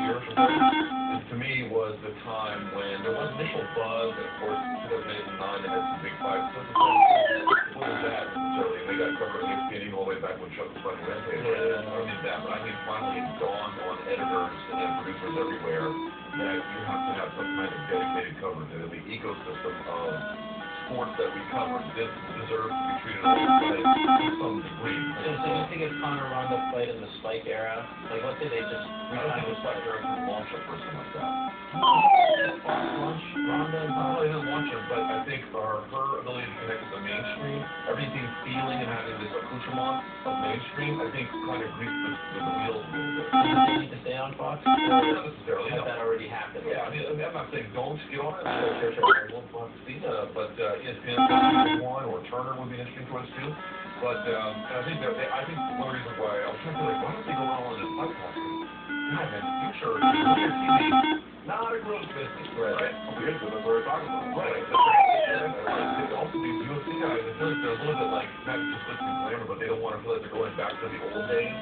years or so, to me was the time when there was initial buzz, and of course, 2008 and 2009 they had some big fights. So it wasn't that necessarily, and they got covered on ESPN even all the way back when Chuck was fighting Rampage. I did that, but I think finally it dawned on editors and producers everywhere that you have to have some kind of dedicated coverage, and the ecosystem of sports that we cover deserve to be treated alike to some degree. So you think if Conor Ronda fight in the Spike era, like let's say they just I don't think the Spike era can launch a person like that. launch Ronda and Not only didn't launch him, but I think her ability to connect with the mainstream, everything feeling and having this accoutrement of mainstream, I think kind of greased the wheels a little bit. does they need to stay on Fox? Not necessarily, Has no. that already happened? Yeah, I mean, I'm not saying don't get on it. We'll have to see. But ESPN would be one, or Turner would be an interesting choice too. But and I think one reason why I was trying to feel like, why don't they go on this podcast? God, man, the future, linear TV, not a growth business, right? Weird, but that's what we're talking about. Right. The transition, also these UFC guys, I feel like they're a little bit like, not just listening to glamour, but they don't want to feel like they're going back to the old days.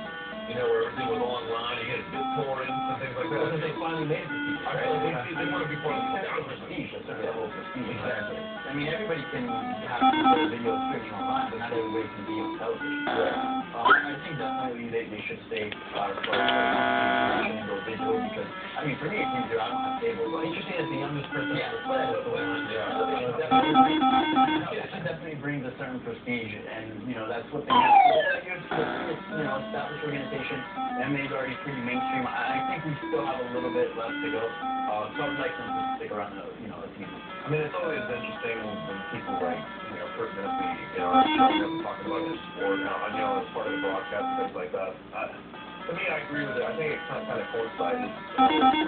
You know, where everything was online, you get BitTorrents and things like that. Because they finally made it to TV, I right? feel like they want to be part of the That's prestige, a certain level of prestige. Exactly. I mean, everybody can have some video streaming online, but not everybody can be on television. Right. I think definitely they should stay for and go digital because, I mean, for me, it's easier. I don't have cable. But Interesting as the youngest person on the yeah, planet is going on. it definitely brings a certain prestige, and that's what they need. Established organization. MMA's already pretty mainstream. I think we still have a little bit left to go. So I'd like them to stick around the TV. I mean, it's always interesting when people like, Kurt Minnesby, are showing up and talking about their sport, as part of the broadcast and things like that. To me, I agree with it. I think it kind of coincided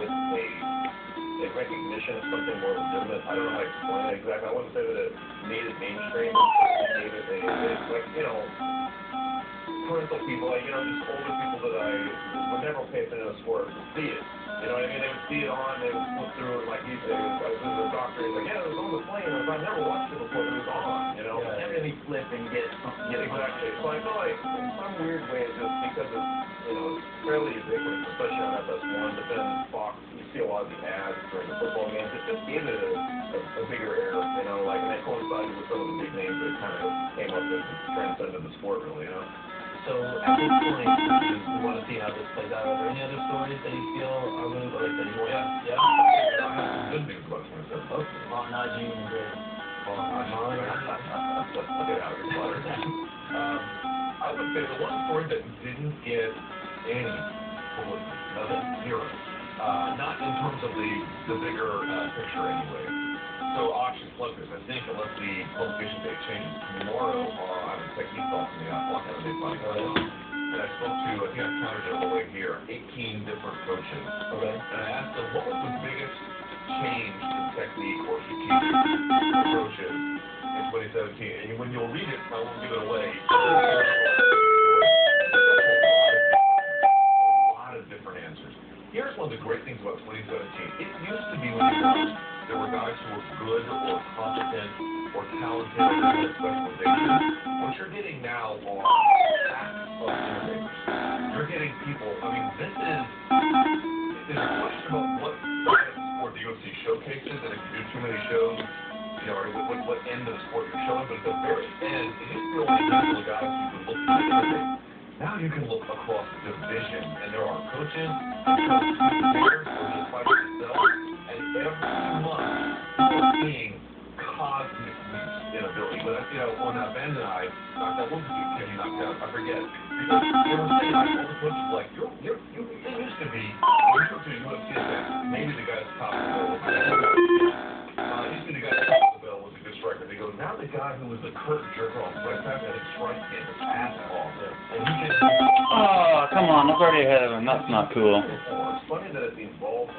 with a recognition of something more legitimate. I don't know how to explain it exactly. I wouldn't say that it made it mainstream. It gave it parental people, just older people that I would never pay attention to sport would see it. You know what I mean? They would see it on, they would flip through it like you say. I was with the doctor, he's like, yeah, it was on the plane. I've never watched it before, but it was on, Yeah, and really flip and get Exactly. So I feel like in some weird way, just because it's, it's fairly ubiquitous, especially on FS1, but then Fox, you see a lot of the ads during the football games. It just gave it a bigger air, and it coincided with some of the big names that kind of came up and transcended the sport, really, So at this point, we want to see how this plays out. Are there any other stories that you feel are really like that you want? Yeah. I have some good news about 27. Okay. Najee and Gray. Get out of your butter. I would say the one story that didn't get any publicity, zero. Not in terms of the bigger picture anyway. So I'll actually plug this. I think unless the publication date changes tomorrow, I have a technique talk in the Block MMA Fight. And I spoke to, I think I counted it all the way here, 18 different coaches. Okay. And I asked them, what was the biggest change in technique or strategic approaches in 2017? And when you'll read it, I won't give it away. A lot of different answers. Here's one of the great things about 2017. It used to be when you watched, there were guys who were good or competent or talented or had specialization. What you're getting now are packs of innovators. You're getting people, this is a question about what side of the sport the UFC showcases, and if you do too many shows, or what end of the sport you're showing, but at the very end, it is the only handful of guys you can look to innovate. Now you can look across divisions, and there are coaches, players, or just fighters themselves, and every month you're seeing cosmic leaps in ability. But when Ben and I knocked out, what was the kid he knocked out? I forget. Because they were saying, all the coaches were like, it used to be, when you go to a UFC event, maybe the guy at the top of the bill was a good striker. Used to be the guy at the top of the bill was a good striker. They go, now the guy who was the curtain jerker on right back at his strike game is ass off. And he can... Oh, come on, that's already ahead of him. That's not cool. It's funny that it evolved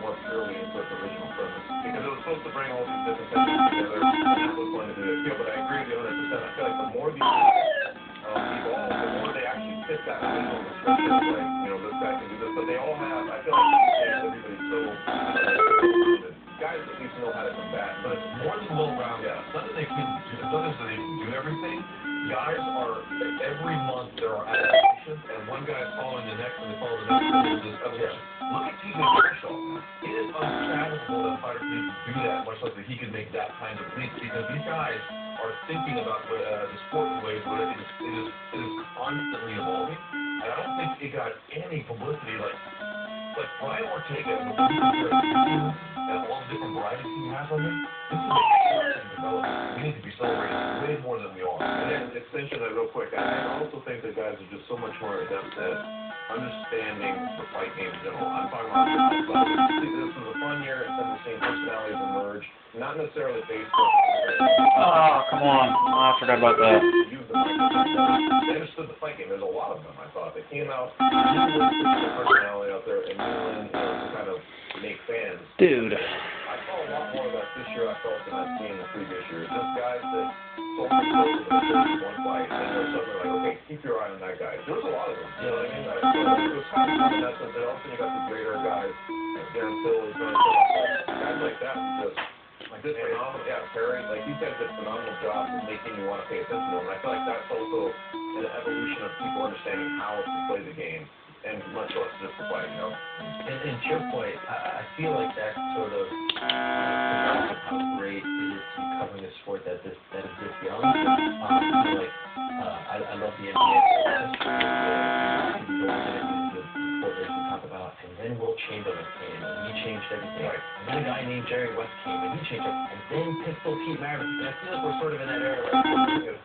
more purely into its original premise, because it was supposed to bring all these different things together, and that was going to do it. But I agree with you 100%. I feel like the more these evolve, the more they actually fit that original description of this guy can do this. But they all have, I feel like these days everybody's so guys at least know how to combat. But it's more than well-rounded. Yeah. It's not that they can do everything. Guys are, every month there are adaptations, and one guy is following the next, and they follow the next, and there's this evolution. Look at TJ Dillashaw. It is unfathomable that a fighter can do that, much like that he can make that kind of leap, because these guys are thinking about the sport in ways where it is constantly evolving, and I don't think it got any publicity, Like Brian Ortega, and all the different varieties he has on him, this is a short-term development. We need to be celebrating way more than we are. And then extension of that real quick, I also think that guys are just so much more adept at understanding the fight game in general. I'm talking about this was a fun year in terms of seeing personalities emerge, not necessarily based on. Oh, come on. Oh, I forgot about that. Use the microphone. They understood the fight game. There's a lot of them, I thought. They came out, really put their personality out there, and knew to kind of make fans. Dude. I saw a lot more of that this year, I felt, than I've seen in previous years. Just guys that sold themselves in one fight, and they're suddenly like, okay, keep your eye on that guy. There was a lot of them, you know what I mean? So it was kind of fun in that sense. But also you got the greater guys, like Darren Till, guys like that who just did phenomenal. Yeah, Perry, like these guys did a phenomenal job of making you want to pay attention to them. And I feel like that's also an evolution of people understanding how to play the game, and much less just the fight, you know? And to your point, I feel like that sort of how great it is to be covering a sport that is this young. I love the NBA. We talk about, and then Will Chamberlain came, and he changed everything. Right. And then a guy named Jerry West came, and he changed everything. And then Pistol Pete Maravich. And I feel like we're sort of in that era. Yeah.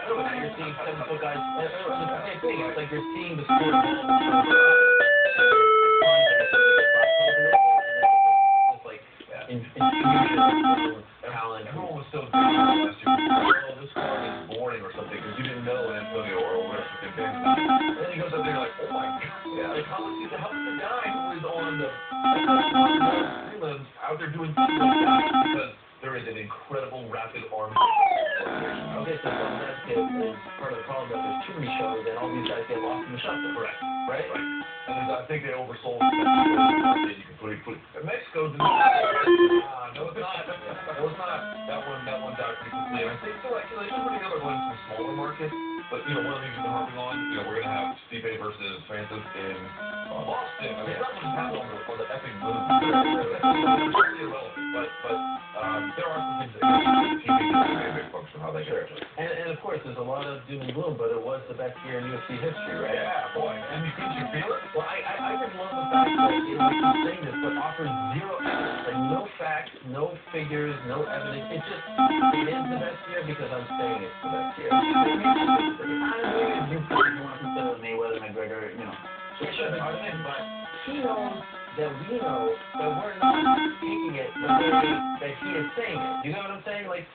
Now you're seeing 7-foot guys. It's the same thing. It's like you're seeing the sport evolve. It's like infusion talent. Everyone was so different last year. Oh, this card is boring or something because you didn't know Antonio or West was big. And then he goes up there and you're like, oh my god. Yeah. Like how is the guy who is on the prelims out there doing things like that? Because there is an incredible rapid arm. Okay, so that's it. Is part of the problem that there's too many shows and all these guys get lost in the shuffle. Correct. Right? And I think they oversold Mexico. You can put Mexico's in no, it's not. No, it's not. That one died pretty quickly. And I think so. Actually, there's pretty other ones from smaller markets. But one of the things we've been harping on, we're gonna have Stipe versus Francis in Boston. I mean, that one just happened on the epic move. It's totally irrelevant. But there are some things that make a big function how they get it. And of course, there's a lot of doom and gloom, but it was the best year in UFC history, right? Yeah, boy. And you think you feel it? Well, I just love the fact that it keep saying this, but offers zero evidence, like no facts, no figures, no evidence. It is the best year because I'm saying it's the best year. If you want to consider Mayweather, McGregor, It should be argument, but he knows that we know that we're not taking it the way that he is saying it. You know what I'm saying? Like,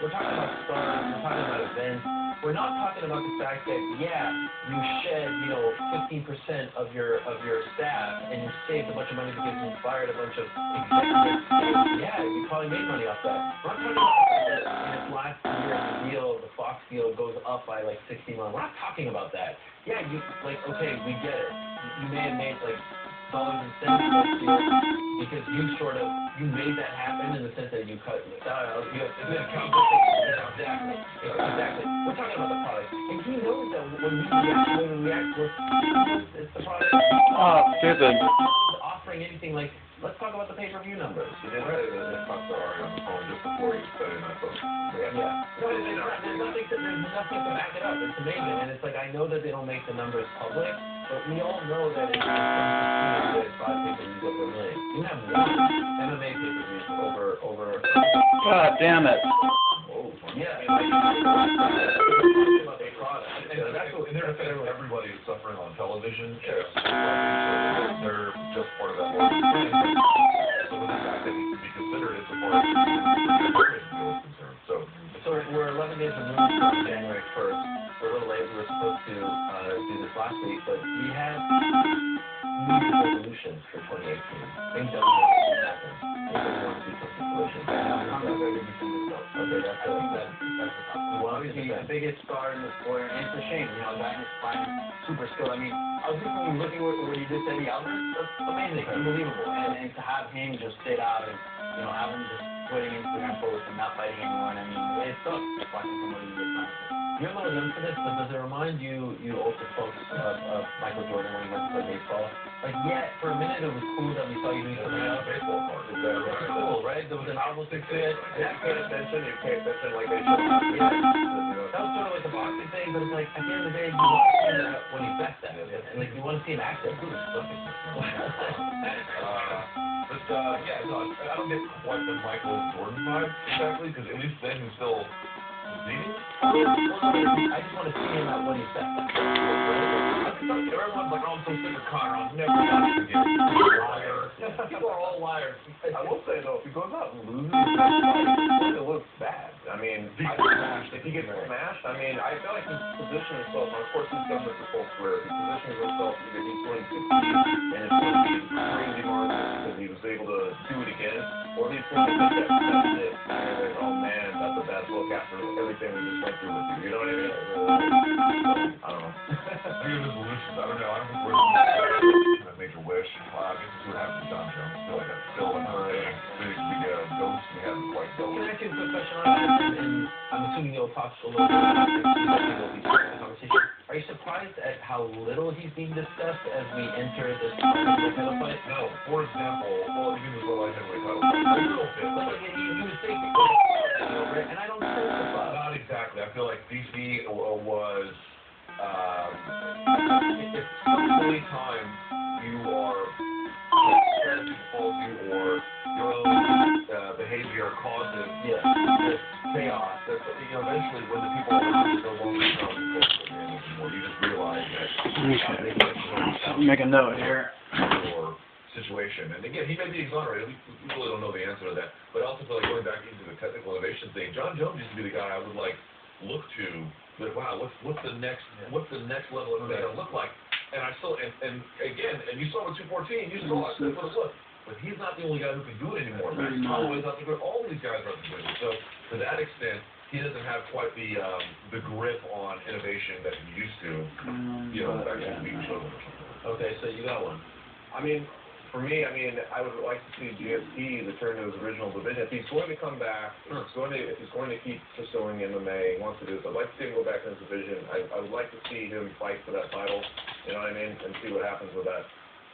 we're talking about stars, we're talking about events. We're not talking about the fact that, yeah, you shed, 15% of your staff and you saved a bunch of money because you fired a bunch of executives. Yeah, you probably made money off that. We're not talking about the fact that in this last year, the Fox deal goes up by like 60 million. We're not talking about that. Yeah, okay, we get it. You may have made dollars and cents this year because you made that happen in the sense that you cut. Exactly. We're talking about the product, and he knows that when we react, it's the product. Oh, stupid. Offering anything like. Let's talk about the pay-per-view numbers. You did say that they talked to Ari on the phone just before you said it, I thought. Yeah. No, there's nothing to back it up. It's amazing. And it's like, I know that they don't make the numbers public, but we all know that it's there's 5 pay-per-views over $1 million. You have one MMA pay-per-views over. God damn it. Oh, Yeah. In their defense, everybody is suffering on television. They're just part of that larger thing. So the fact that needs to be considered is a part of the concern. So we're 11 days removed from January 1st. We're a little late. We were supposed to do this last week, but we have New Year's resolutions for 2018. Things that we want to see happen. Things that we want to see come to fruition. Okay, that's obviously the biggest star in the sport, and it's a shame, a guy in his prime, super skilled. I mean, I was looking at what he just said, Eddie Alvarez, that's amazing, unbelievable. And to have him just sit out and, have him just putting Instagram posts and not fighting anyone. I mean, it sucks watching somebody get punished. You're a little young for this, but does it remind you old folks of Michael Jordan when he went to play baseball? Like, yeah, for a minute it was cool that we saw you doing something else. Baseball card. Is that right? Cool, right? There was a novelty to it. And you pay attention like they should have. Yeah. That was sort of like the boxing thing, but it's like, at the end of the day, you want to see that when he's best at it. And, like, you want to see him act that good. Yeah, no, I don't get quite the Michael Jordan vibe exactly, because at least then he's still leading. I just want to see him at when he's best. Everyone's like, oh, I'm so sick of Connor. I'm never going to again. Liar. People are all liars. I will say though, if he goes out and loses, it looks bad. I mean, if he gets smashed, I mean, I feel like he's positioned himself. And of course, he's done this his whole career. He positions himself either he's going to succeed and it's going to be crazy marvelous because he was able to do it again, or he's going to get that dip. And you're like, oh man, that's a bad look after everything we just went through with you. You know what I mean? I don't know. New resolutions. I don't know. I don't think we're going to make a wish. I guess this would happen to John Jones. I feel like that's still another thing. We got ghosts we haven't quite dealt Can I with. ask you a quick question on that? And I'm assuming you'll talk a little bit about the conversation. Are you surprised at how little he's being discussed as we enter this title fight? No. For example, well, even with the light heavyweight title fight, a little bit. Like, you would think over it, and I don't think it's Not exactly. I feel like DC was. If any time you are strategy faulty or your own behavior causes this chaos, that eventually when the people around you no longer come anymore, you just realize that. Make a note here. Or situation, and again, he may be exonerated. We really don't know the answer to that. But I also feel like going back into the technical innovation thing, John Jones used to be the guy I would like look to. Like, wow, what's the next level of innovation look like? And I still and again, and you saw him at 214, you saw it. That's what it was. But he's not the only guy who can do it anymore. Max Holloway's not the good. All these guys aren't the good. So to that extent, he doesn't have quite the grip on innovation that he used to. Back in the week or something. Okay, so you got one. I mean, for me, I would like to see GSP return to his original division. If he's going to come back, if he's going to keep pursuing MMA, he wants to do this, I'd like to see him go back in his division. I would like to see him fight for that title, you know what I mean, and see what happens with that.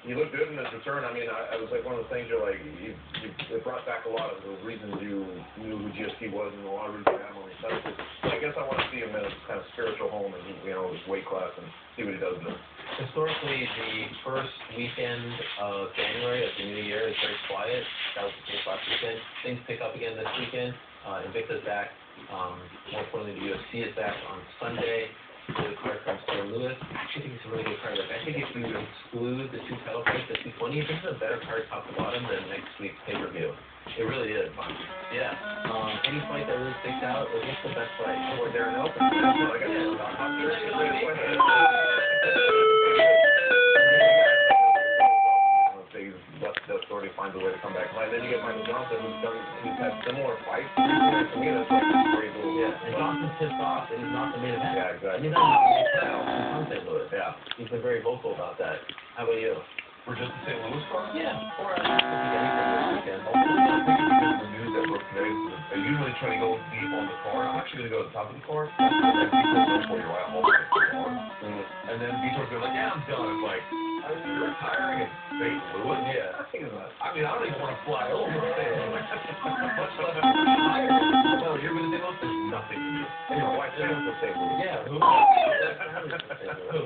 He looked good in his return. I mean, I was like one of the things you're like, it brought back a lot of the reasons you knew who GSP was and a lot of reasons you had him on these titles. So I guess I want to see him in his kind of spiritual home and, his weight class and see what he does there. Historically, the first weekend of January of the new year is very quiet. That was the case last weekend. Things pick up again this weekend. Invicta's back. More importantly, the UFC is back on Sunday. The card from Sterling Lewis. I actually think it's a really good card. Like, I think if you exclude the two title fights at 220, this is a better card top to bottom than next week's pay-per-view. It really is. Yeah. Any fight that really sticks out, like, what's the best fight? Or Darren Elton. That story finds a way to come back. And then you get Michael Johnson, who's had similar fights. To me, that's crazy. Yeah, and Johnson's pissed off that he's not the main event. Yeah, exactly. He's not the main event from St. Louis. Yeah. He's been very vocal about that. How about you? For just the St. Louis card? Yeah. Or I think anything this weekend. I think it's because of the news that broke today. I usually try to go deep on the card. I'm actually going to go to the top of the card. And then Vitor's been like, yeah, I'm done. It's like, you're retiring in St. Louis? Yeah. I mean, I don't even want to fly over to St. Louis. Much less retire. No, you're going to St. Louis? There's nothing to do. And your wife's famous in St. Louis. Yeah. Who? Who?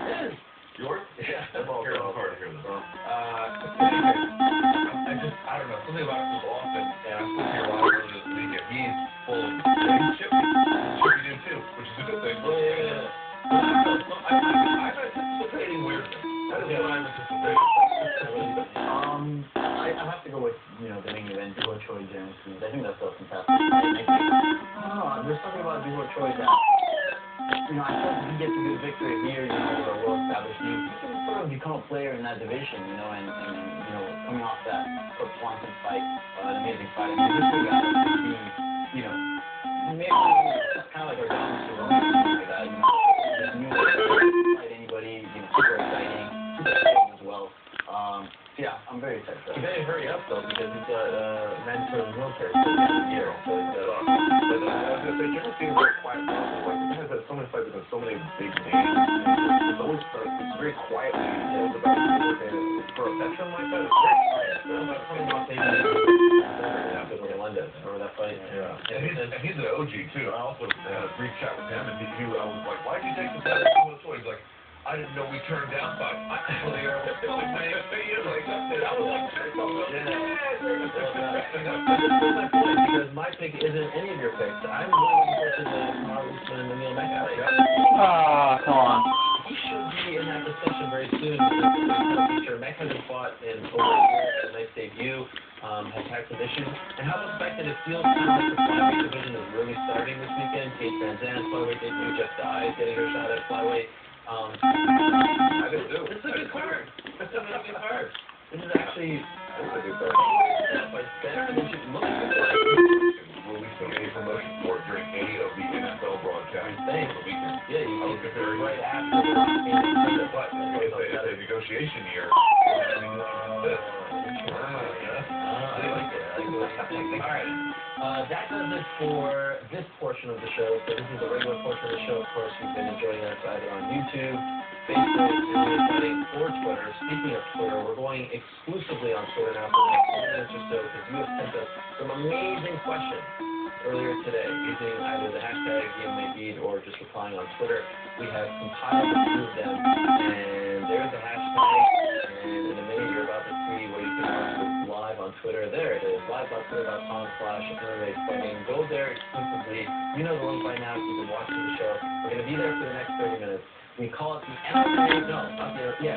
Yes. Yours? Yeah. That's hard to hear this. I don't know, something about it was off, and I spoke to your wife earlier this week, and he's full of chippy dude too, which is a good thing. Yeah. I'm anticipating weirdness. That is what I'm anticipating. I have to go with, the main event, Bihor Choi, James Cruz. I think that's so fantastic. I don't know, there's something about Bihor Choi that, I feel like if he gets a good victory here, with a well-established name, he can sort of become a player in that division, and coming off that Cook Swanson fight, an amazing fight. I mean, this is a guy that's being, maybe kind of like our Donald Cerrone, something like that, just new fight anybody, super exciting, super exciting as well. Yeah, I'm very excited for that. You better hurry up, though, because it's mandatory for the military for a year. So it's, But I was gonna say, did you ever see a very quiet person? Like, the guys had so many fights with so many big names. It's always it's very quiet. For a veteran like that, it's very quiet. about coming off maybe with Melendez. Remember that fight? Yeah. And he's an OG too. I also had a brief chat with him, and I was like, "Why'd you take the fight so much?" He's like, "I didn't know we turned down fights." I was like, because my pick isn't any of your picks. I'm really looking forward to the Kamaru Usman and Emil Mekka fight. Come on. He should be in that discussion very soon. Mekka has fought in over a year, had a nice debut, has had some issues. And how about the fact that it feels kind of like the flyweight division is really starting this weekend? Kate Van Zandt, flyweight debut, Jeff Dye getting her shot at flyweight. I do too. This is a good card. This is a really good card. This is actually That's a good card. but better than most people. releasing any promotion for it during any of the NFL broadcasts over the weekend. Yeah, you I was can very right after the game. But it's a negotiation year. All right. That does it for this portion of the show. So this is the regular portion of the show. Of course, you've been enjoying us either on YouTube, Facebook, or Twitter. Speaking of Twitter, we're going exclusively on Twitter now for the next 2 minutes or so because you have sent us some amazing questions earlier today using either the hashtag GMABeat or just replying on Twitter. We have compiled a few of them, and there's the hashtag, and in a minute you're about to see where you can watch this live on Twitter. There it is, live.twitter.com/MMA Fighting. Go there exclusively. You know the link by now if you've been watching the show. We're going to be there for the next 30 minutes. We call it the MMA, no, not the, yeah,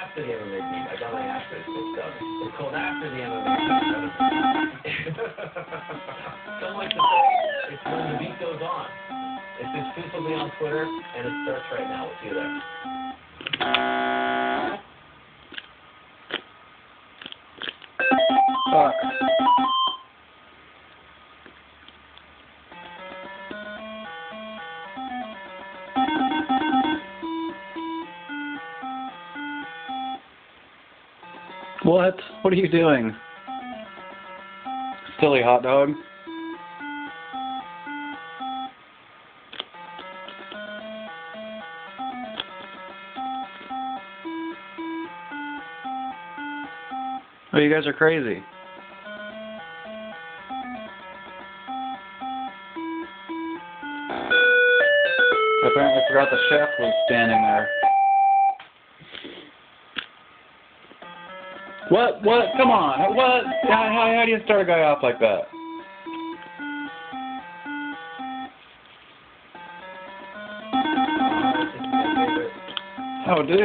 after the MMA beat. I got my after switched up. It's called after the MMA beat. Some like to say it's when the beat goes on. It's exclusively on Twitter, and it starts right now. We'll see you there. Fuck. What? What are you doing? Silly hot dog. Oh, you guys are crazy. I apparently forgot the chef was standing there. What? What? Come on. What? How do you start a guy off like that? Oh, dude.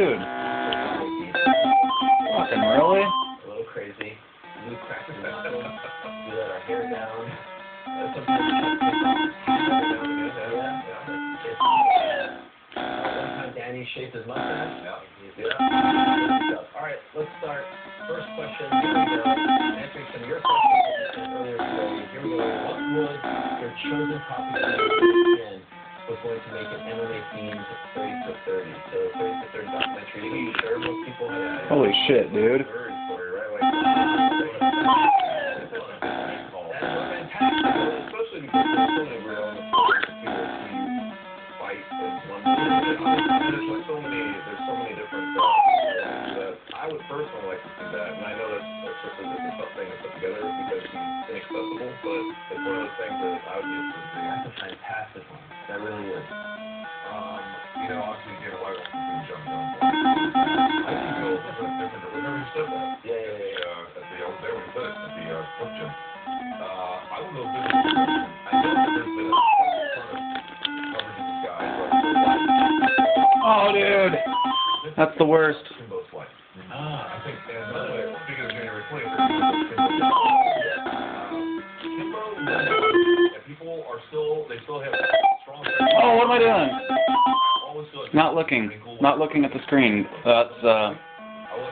Fucking really? A little crazy. We crack the knuckles. We let our hair down. Sometimes one time Danny shaved his mustache. All right, let's start. First question. Here we go. Answering some of your questions that you sent earlier today. Here we go. What would your chosen topic be again was going to make an MMA themed 30 for 30? So 30 for 30 documentary. Are you sure most people have? Holy shit, dude. Story, right? Like, That is fantastic. especially because there's so many weird elements to fight in one there's so many different that I would personally like to see that, and I know that's just a tough thing to put together because he's inaccessible, but it's one of those things that I would be interested in. That's a fantastic one. That really is. Obviously, Dana White wants to do John Jones. I think Bill was a little different. Remember he said that? I was there when he said it at the Flip Gym. I would go visit him. I know that there's been a ton of coverage of this guy, but Oh, dude. That's the worst. Kimbo's fight. Ah. I think, and by the way, speaking of January 20th, Kimbo, and people are still, they still have strong. Oh, what am I doing? Always feel like Not looking. Not looking at the screen. That's, I want to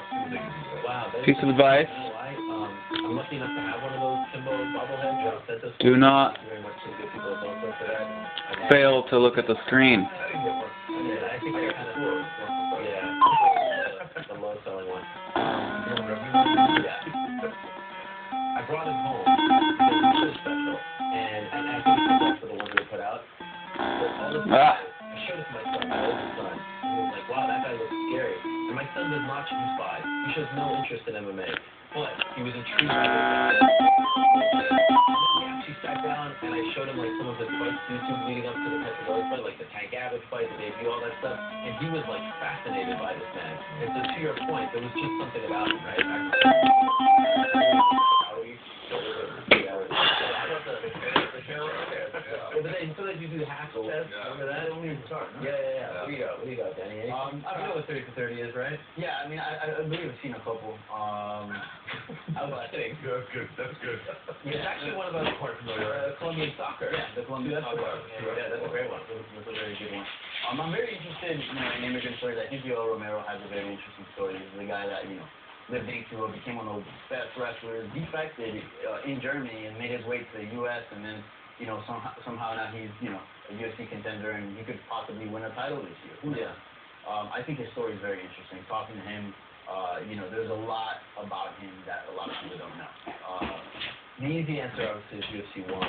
see what they can do. Wow. piece of advice. I'm lucky enough to have one of those Kimbo bobbleheads. Sent us. Do not Very much some good people have for that. fail to look at the screen. I think I kind of the low selling one. Yeah. I brought him home because he was special, and I think it's for the ones they put out. But all this I showed it to my son, my oldest son, and he was like, wow, that guy looks scary. And my son does not choose fight. He shows no interest in MMA, but he was intrigued by this guy. We actually sat down and I showed him like some of his fights YouTube leading up to the Petrovic fight, like the Tank Abbott fight, the debut, all that stuff, and he was like fascinated by this man. And so to your point, there was just something about him, right? But then so that you do the hackle test, remember that? Yeah. What do you got, Danny? You know what 30 for 30 is, right? Yeah, I mean, I believe I've seen a couple. I was kidding. That's good. It's actually one of those Colombian soccer. Yeah, the Colombian soccer. Yeah, that's a great one. That's a very good one. I'm very interested, in immigrant stories. I think Yoel Romero has a very interesting story. He's the guy that, lived in Cuba, became one of the best wrestlers, defected in Germany and made his way to the U.S. and then, somehow now he's, a UFC contender and he could possibly win a title this year. Yeah. I think his story is very interesting. Talking to him, there's a lot about him that a lot of people don't know. The easy answer, obviously, is UFC 1.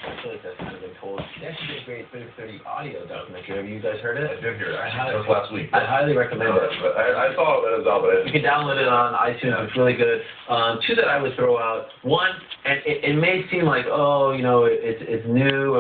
I feel like that's kind of been told. They actually did a great 30 for 30 audio documentary. Have you guys heard it? I did hear it, actually. That was last week. I highly recommend it. I saw it as well, but you can download it on iTunes. It's really good. Two that I would throw out. One, and it may seem like, it's new.